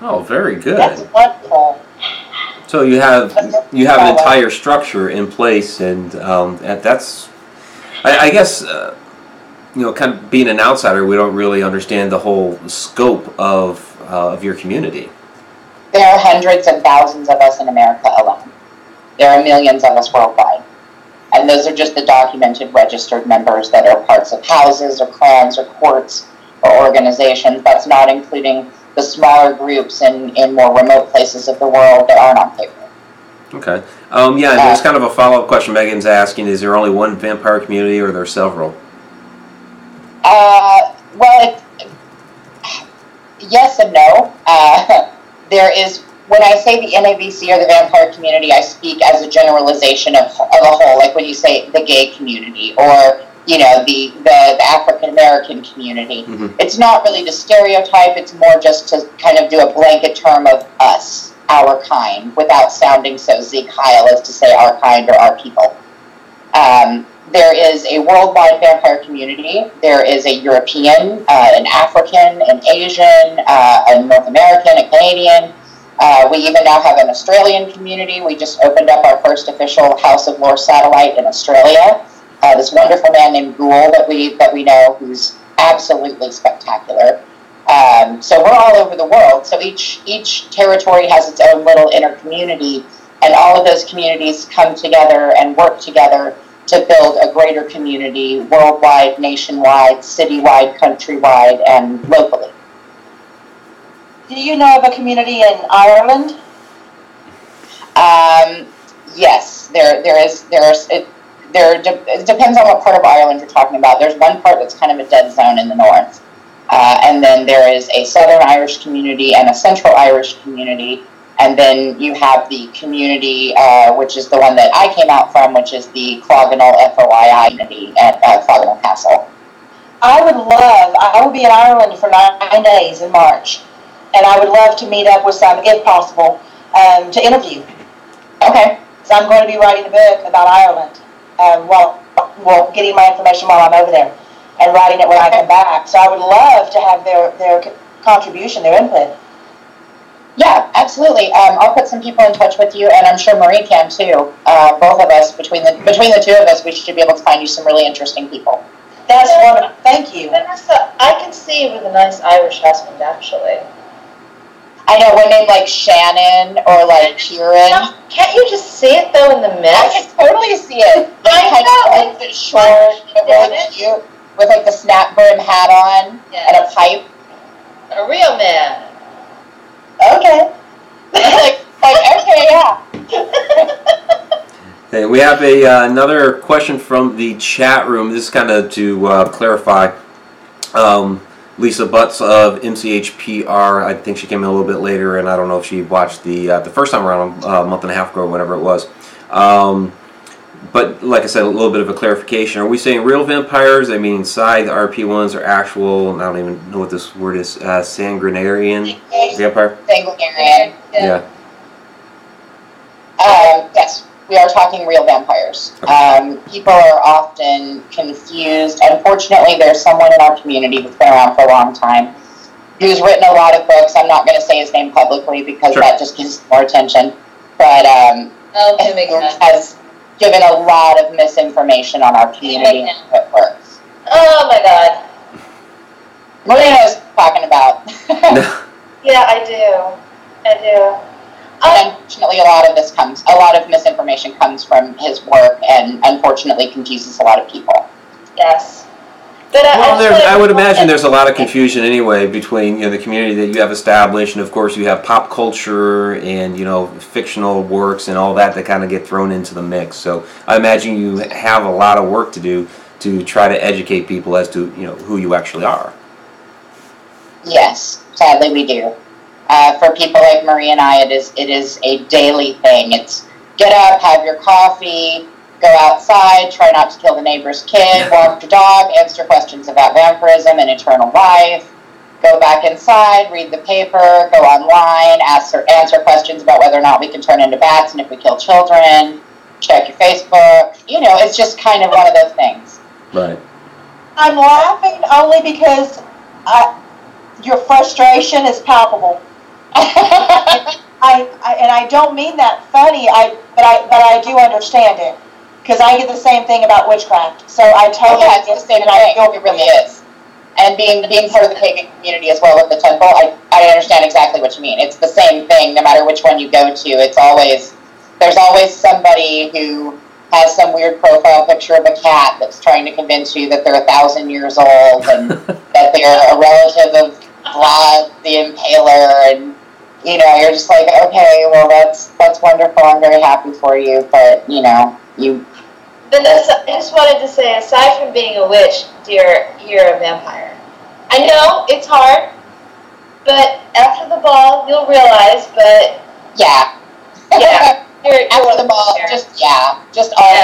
Oh, very good. That's wonderful. So you have an entire structure in place, and that's, I guess, kind of being an outsider, we don't really understand the whole scope of your community. There are hundreds and thousands of us in America alone. There are millions of us worldwide. And those are just the documented registered members that are parts of houses or clans or courts or organizations. That's not including the smaller groups in more remote places of the world that aren't on paper. Okay. There's kind of a follow-up question Megan's asking. Is there only one vampire community, or are there several? Yes and no. There is, when I say the NABC or the vampire community, I speak as a generalization of a whole, like when you say the gay community or, the African American community. Mm-hmm. It's not really to stereotype, it's more just to kind of do a blanket term of us, our kind, without sounding so Zeke Heil as to say our kind or our people. There is a worldwide vampire community. There is a European, an African, an Asian, a North American, a Canadian. We even now have an Australian community. We just opened up our first official House of Lore satellite in Australia. This wonderful man named Ghoul that we know, who's absolutely spectacular. So we're all over the world. So each territory has its own little inner community, and all of those communities come together and work together to build a greater community worldwide, nationwide, citywide, countrywide, and locally. Do you know of a community in Ireland? Yes, it depends on what part of Ireland you're talking about. There's one part that's kind of a dead zone in the north. And then there is a Southern Irish community and a Central Irish community. And then you have the community, which is the one that I came out from, which is the Clogonal FOII community at Clogonal Castle. I will be in Ireland for 9 days in March. And I would love to meet up with some, if possible, to interview. Okay. So I'm going to be writing a book about Ireland, getting my information while I'm over there and writing it when I come back. So I would love to have their contribution, their input. Yeah, absolutely. I'll put some people in touch with you, and I'm sure Marie can too. Both of us, between the two of us, we should be able to find you some really interesting people. That's wonderful. Thank you. Vanessa, I can see you with a nice Irish husband, actually. I know, one named like Shannon or like Kieran. No, can't you just see it though in the mist? I can totally see it. I know. Like short, really cute, with like the snap brim hat on and a pipe. A real man. Okay. Okay, yeah. Okay, we have another question from the chat room. This is kind of to clarify. Lisa Butts of MCHPR. I think she came in a little bit later, and I don't know if she watched the first time around a month and a half ago or whatever it was. But like I said, a little bit of a clarification. Are we saying real vampires? I mean, the RP ones are actual, and I don't even know what this word is, sanguinarian vampire? Sanguinarian. Yeah. Yes, we are talking real vampires. Okay. People are often confused. Unfortunately, there's someone in our community that's been around for a long time who's written a lot of books. I'm not going to say his name publicly because that just gives more attention. But has given a lot of misinformation on our community and how it works. Oh my God. Maria knows what I'm talking about. Yeah, I do. And unfortunately, a lot of misinformation comes from his work, and unfortunately confuses a lot of people. Yes. But I would imagine there's a lot of confusion anyway between the community that you have established, and of course you have pop culture and fictional works and all that kind of get thrown into the mix. So I imagine you have a lot of work to do to try to educate people as to who you actually are. Yes, sadly we do. For people like Marie and I, it is a daily thing. It's get up, have your coffee, go outside, try not to kill the neighbor's kid, walk your dog, answer questions about vampirism and eternal life, go back inside, read the paper, go online, answer questions about whether or not we can turn into bats and if we kill children, check your Facebook. It's just kind of one of those things. Right. I'm laughing only because your frustration is palpable. I don't mean that funny. But I do understand it because I get the same thing about witchcraft. So I totally it's the same thing. It really is. And being part of the pagan community as well at the temple, I understand exactly what you mean. It's the same thing no matter which one you go to. There's always somebody who has some weird profile picture of a cat that's trying to convince you that they're 1,000 years old and that they're a relative of Vlad the Impaler, and you're just like, okay, well that's wonderful. I'm very happy for you, but Vanessa, I just wanted to say, aside from being a witch, dear, you're a vampire. I know it's hard, but after the ball, you'll realize. But yeah, you're after the ball, just all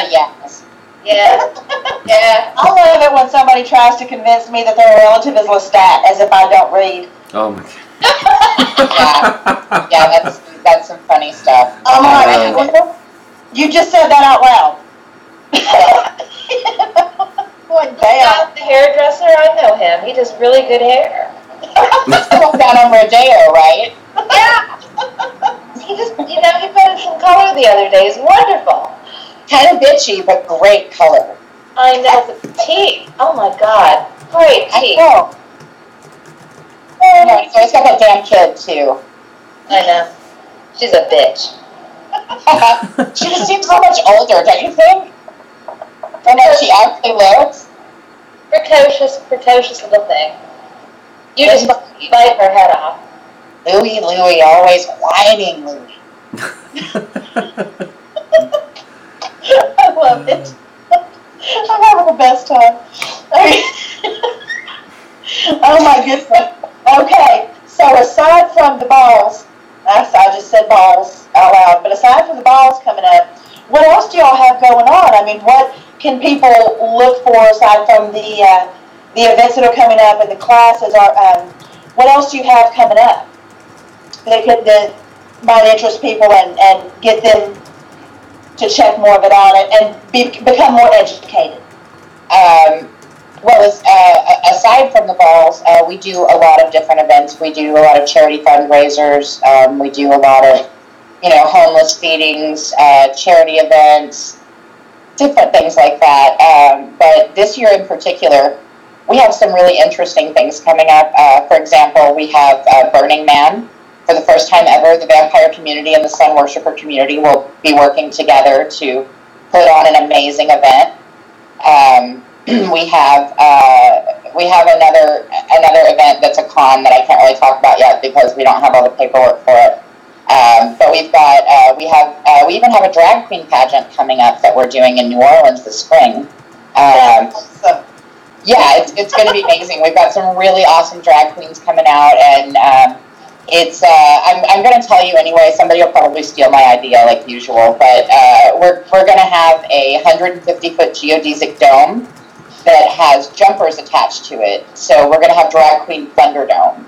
the yes. Yeah. Yeah. I love it when somebody tries to convince me that their relative is Lestat, as if I don't read. Oh my God. Yeah, that's some funny stuff. Oh my God. You just said that out loud. Boy, damn. The hairdresser, I know him. He does really good hair. He's the one down on Rodeo, right? Yeah. He put in some color the other day. It's wonderful. Kind of bitchy, but great color. I know, but the teeth. Oh my God. Great teeth. I know. No, he's always got that damn kid, too. I know. She's a bitch. She just seems so much older, don't you think? Than what she actually looks. Precocious little thing. You just bite her head off. Louie, always whining Louie. I love it. I'm having the best time. Oh my goodness. Okay, so aside from the balls, I just said balls out loud, but aside from the balls coming up, what else do y'all have going on? I mean, what can people look for aside from the events that are coming up and the classes? What else do you have coming up that might interest people and get them to check more of it out and become more educated? Well, aside from the balls, we do a lot of different events. We do a lot of charity fundraisers. We do a lot of, homeless feedings, charity events, different things like that. But this year in particular, we have some really interesting things coming up. For example, we have Burning Man. For the first time ever, the vampire community and the sun worshiper community will be working together to put on an amazing event. We have another event that's a con that I can't really talk about yet because we don't have all the paperwork for it. But we even have a drag queen pageant coming up that we're doing in New Orleans this spring. Awesome. Yeah, it's going to be amazing. We've got some really awesome drag queens coming out, and I'm going to tell you anyway. Somebody will probably steal my idea like usual, but we're going to have a 150-foot geodesic dome that has jumpers attached to it. So we're going to have Drag Queen Thunderdome.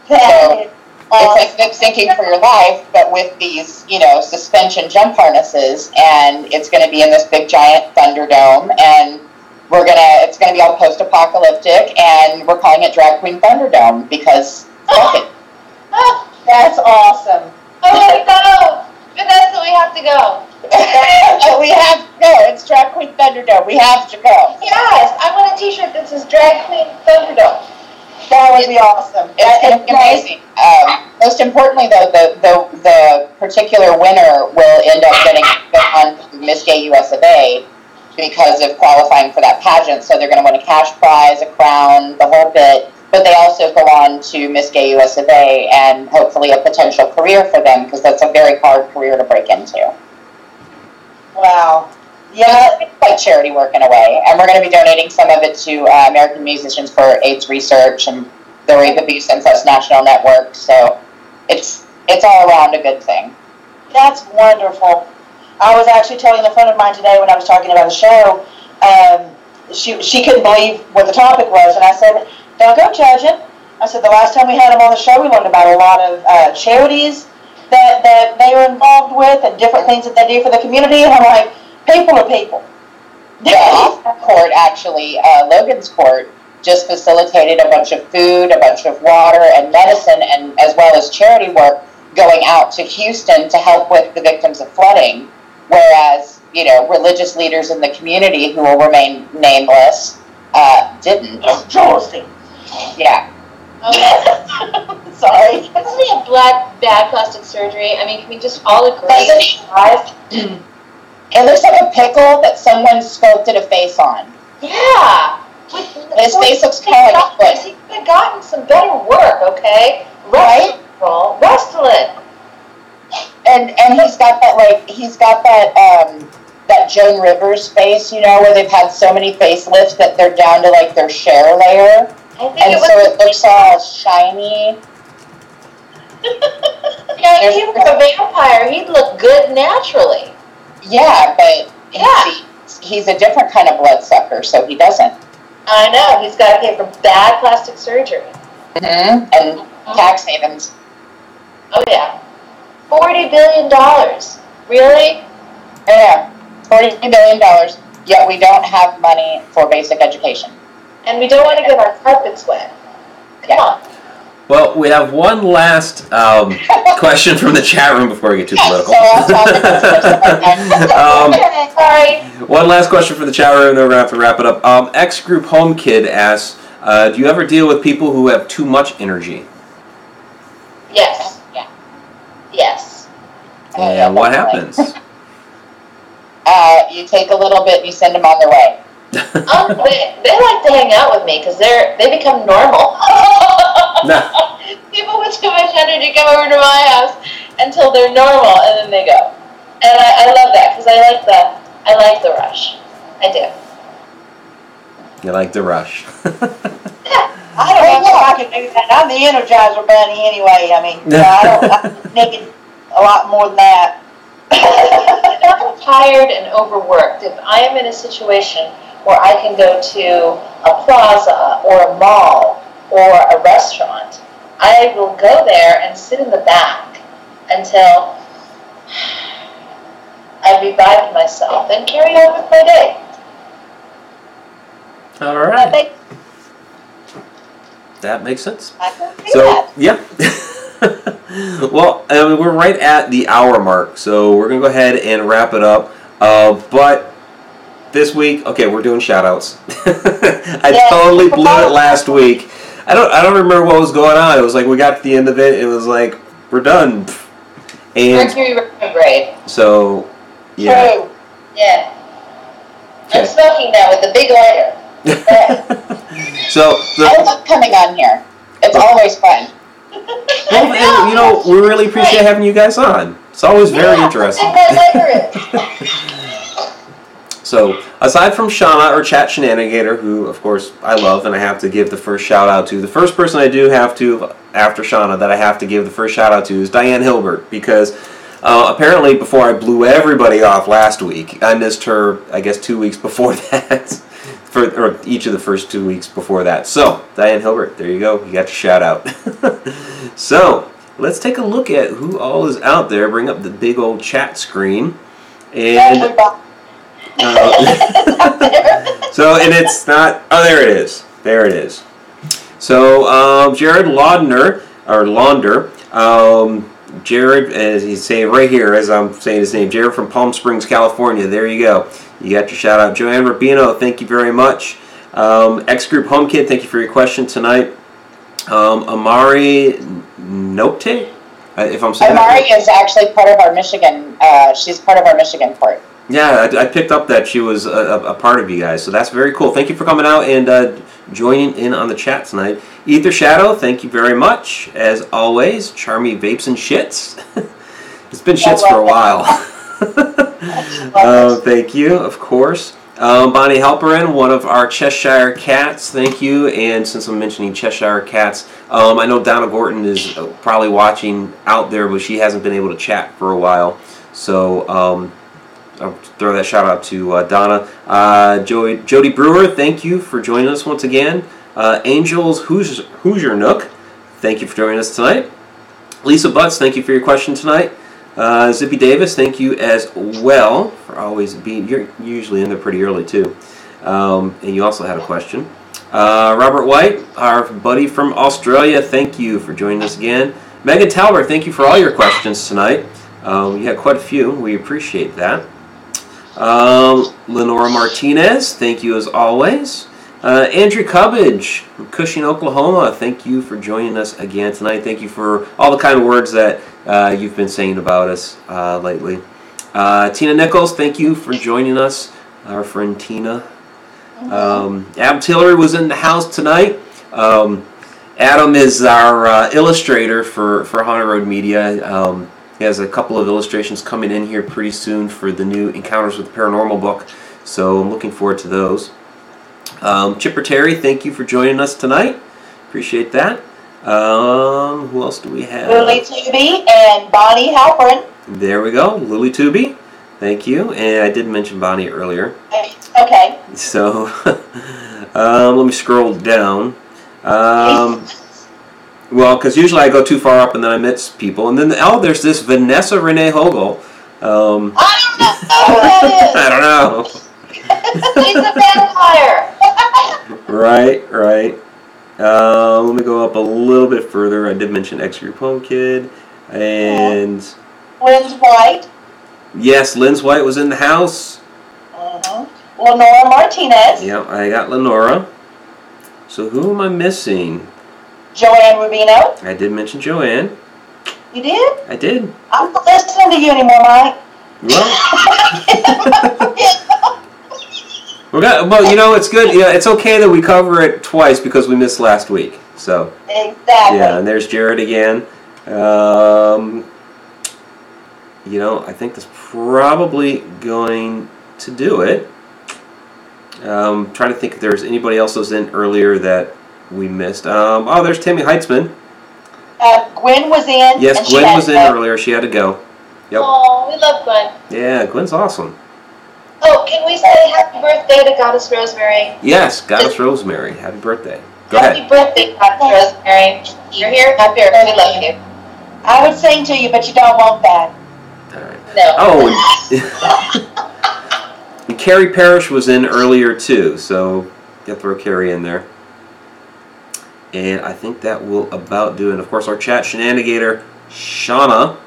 So it's like lip syncing for your life, but with these, suspension jump harnesses, and it's going to be in this big giant Thunderdome, and it's gonna be all post-apocalyptic, and we're calling it Drag Queen Thunderdome because fuck it. That's awesome. I want to go. Vanessa, we have to go. We have to go. It's Drag Queen Thunderdome. We have to go. Yes, I want a t-shirt that says Drag Queen Thunderdome. That would be awesome. It's going to be amazing. Most importantly, though, the particular winner will end up getting on Miss Gay US of A because of qualifying for that pageant. So they're going to win a cash prize, a crown, the whole bit. But they also go on to Miss Gay US of A and hopefully a potential career for them, because that's a very hard career to break into. Wow. Yeah, it's like charity work in a way. And we're going to be donating some of it to American Musicians for AIDS Research and the Rape Abuse Incest National Network. So it's all around a good thing. That's wonderful. I was actually telling a friend of mine today when I was talking about the show, she couldn't believe what the topic was, and I said, don't go judging. I said, the last time we had them on the show, we learned about a lot of charities that they were involved with and different things that they do for the community, and I'm like, people are people. Yeah, our court, actually, Logan's court, just facilitated a bunch of food, a bunch of water and medicine, and as well as charity work going out to Houston to help with the victims of flooding, whereas, religious leaders in the community who will remain nameless didn't. Josie. Yeah. Okay. Sorry. Isn't he a bad plastic surgery? I mean, can we just all agree? It looks like a pickle that someone sculpted a face on. Yeah. His face looks kind of like a foot. He could have gotten some better work, okay? Right? Wrestling. And he's got that Joan Rivers face, where they've had so many facelifts that they're down to like their share layer. And so it looks all shiny. Yeah, if he were a vampire, he'd look good naturally. Yeah, but he's a different kind of bloodsucker, so he doesn't. I know. He's got to pay for bad plastic surgery. Mm-hmm. And tax havens. Oh, yeah. $40 billion. Really? Yeah, $40 billion. Yet we don't have money for basic education. And we don't want to get our carpets wet. Come on. Well, we have one last question from the chat room before we get too political. So I'll talk about Sorry. One last question from the chat room, and then we're going to have to wrap it up. X Group Home Kid asks, do you ever deal with people who have too much energy? Yes. Yeah. Yes. And what happens? You take a little bit and you send them on their way. They like to hang out with me because they become normal. People with too much energy come over to my house until they're normal, and then they go. And I love that because I like the rush. I do. You like the rush. I don't know if I can do that. I'm the Energizer Bunny anyway. I mean, I need a lot more than that. If I'm tired and overworked, if I am in a situation where I can go to a plaza or a mall or a restaurant, I will go there and sit in the back until I've revived myself and carry on with my day. All right. That makes sense. So, yeah. Well, we're right at the hour mark, so we're going to go ahead and wrap it up. But this week, okay, we're doing shout-outs. I totally blew it last week. I don't remember what was going on. It was like we got to the end of it, it was like, we're done. And Mercury retrograde. So, yeah. True. Yeah. I'm smoking now with the big lighter. I love coming on here. It's always fun. Well, and, we really appreciate having you guys on. It's always very interesting. So, aside from Shauna, or Chat Shenanigator, who, of course, I love, and I have to give the first shout-out to, the first person I do have to, after Shauna, that I have to give the first shout-out to is Diane Hilbert, because apparently before I blew everybody off last week, I missed her, I guess, 2 weeks before that, or each of the first 2 weeks before that. So, Diane Hilbert, there you go, you got your shout-out. So, let's take a look at who all is out there. Bring up the big old chat screen. And so, and it's not, oh, there it is. There it is. So, Jared Launder, Jared, as he's saying right here, as I'm saying his name, Jared from Palm Springs, California. There you go. You got your shout out. Joanne Rubino, thank you very much. X Group Home Kid, thank you for your question tonight. Amari Nopte, if I'm saying Amari is actually part of our Michigan. She's part of our Michigan port. Yeah, I picked up that she was a part of you guys, so that's very cool. Thank you for coming out and joining in on the chat tonight. Ether Shadow, thank you very much. As always, Charmy Vapes and Shits. It's been shits for a while. Thank you, of course. Bonnie Halperin, one of our Cheshire Cats, thank you. And since I'm mentioning Cheshire Cats, I know Donna Gorton is probably watching out there, but she hasn't been able to chat for a while. So I'll throw that shout out to Donna. Jody Brewer, thank you for joining us once again. Angels Hoosier Nook, thank you for joining us tonight. Lisa Butts, thank you for your question tonight. Zippy Davis, thank you as well for always being, you're usually in there pretty early too. And you also had a question. Robert White, our buddy from Australia, thank you for joining us again. Megan Talbert, thank you for all your questions tonight. You had quite a few, we appreciate that. Lenora Martinez, thank you as always. Andrew Cubbage from Cushing, Oklahoma, thank you for joining us again tonight. Thank you for all the kind words that you've been saying about us lately. Tina Nichols, thank you for joining us, our friend Tina. Ab Tillery was in the house tonight. Adam is our illustrator for Haunted Road Media. He has a couple of illustrations coming in here pretty soon for the new Encounters with the Paranormal book, so I'm looking forward to those. Chipper Terry, thank you for joining us tonight. Appreciate that. Who else do we have? Lily Tooby and Bonnie Halperin. There we go, Lily Tooby. Thank you. And I did mention Bonnie earlier. Okay. So, let me scroll down. Well, because usually I go too far up and then I miss people. And then, there's this Vanessa Renee Hogel. I don't know who that is. I don't know. She's a vampire. Right. Let me go up a little bit further. I did mention X Group Home Kid. And Lynn's White. Yes, Lynn's White was in the house. Lenora Martinez. Yep, I got Lenora. So who am I missing? Joanne Rubino. I did mention Joanne. You did? I did. I'm not listening to you anymore, Mike. Well, you know, it's good. Yeah, it's okay that we cover it twice because we missed last week. So exactly. Yeah, and there's Jared again. You know, I think that's probably going to do it. Trying to think if there's anybody else that was in earlier that we missed. Oh, there's Tammy Heitzman. Gwen was in. Yes, Gwen was in earlier. She had to go. Yep. Oh, we love Gwen. Yeah, Gwen's awesome. Oh, can we say happy birthday to Goddess Rosemary? Yes, Goddess Rosemary. Happy birthday. Go ahead. Happy birthday, Goddess Rosemary. You're here? Happy birthday. We love you. I would sing to you, but you don't want that. All right. No. Oh, and Carrie Parrish was in earlier too, so you throw Carrie in there. And I think that will about do it. And of course, our chat shenanigator, Shauna,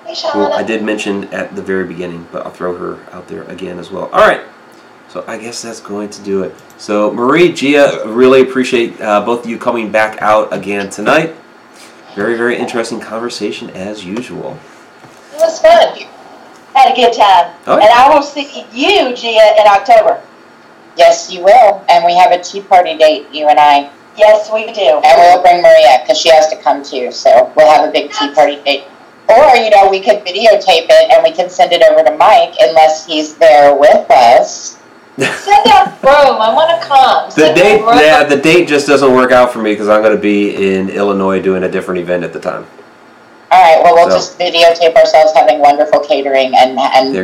Hey, Shauna. who I did mention at the very beginning, but I'll throw her out there again as well. All right. So I guess that's going to do it. So Marie, Gia, really appreciate both of you coming back out again tonight. Very, very interesting conversation as usual. It was fun. Had a good time. Oh, yeah. And I will see you, Gia, in October. Yes, you will. And we have a tea party date, you and I. Yes, we do. And we'll bring Maria, because she has to come too. So we'll have a big tea party date. Or, you know, we could videotape it and we can send it over to Mike unless he's there with us. Send out room. I want to come. The date just doesn't work out for me because I'm going to be in Illinois doing a different event at the time. All right, well, we'll just videotape ourselves having wonderful catering and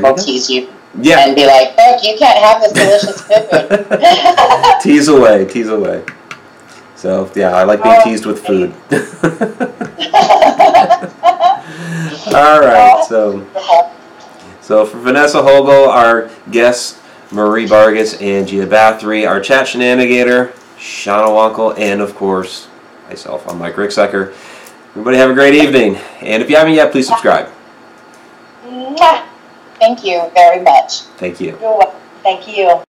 we'll tease you. Yeah. And be like, look, you can't have this delicious food. Tease away. So, yeah, I like being teased with food. All right, so for Vanessa Hogel, our guests, Marie Bargas and Gia Bathory, our chat shenanigator, Shauna Wankel, and of course, myself, I'm Mike Ricksecker. Everybody have a great evening. And if you haven't yet, please subscribe. Thank you very much. Thank you. You're welcome. Thank you.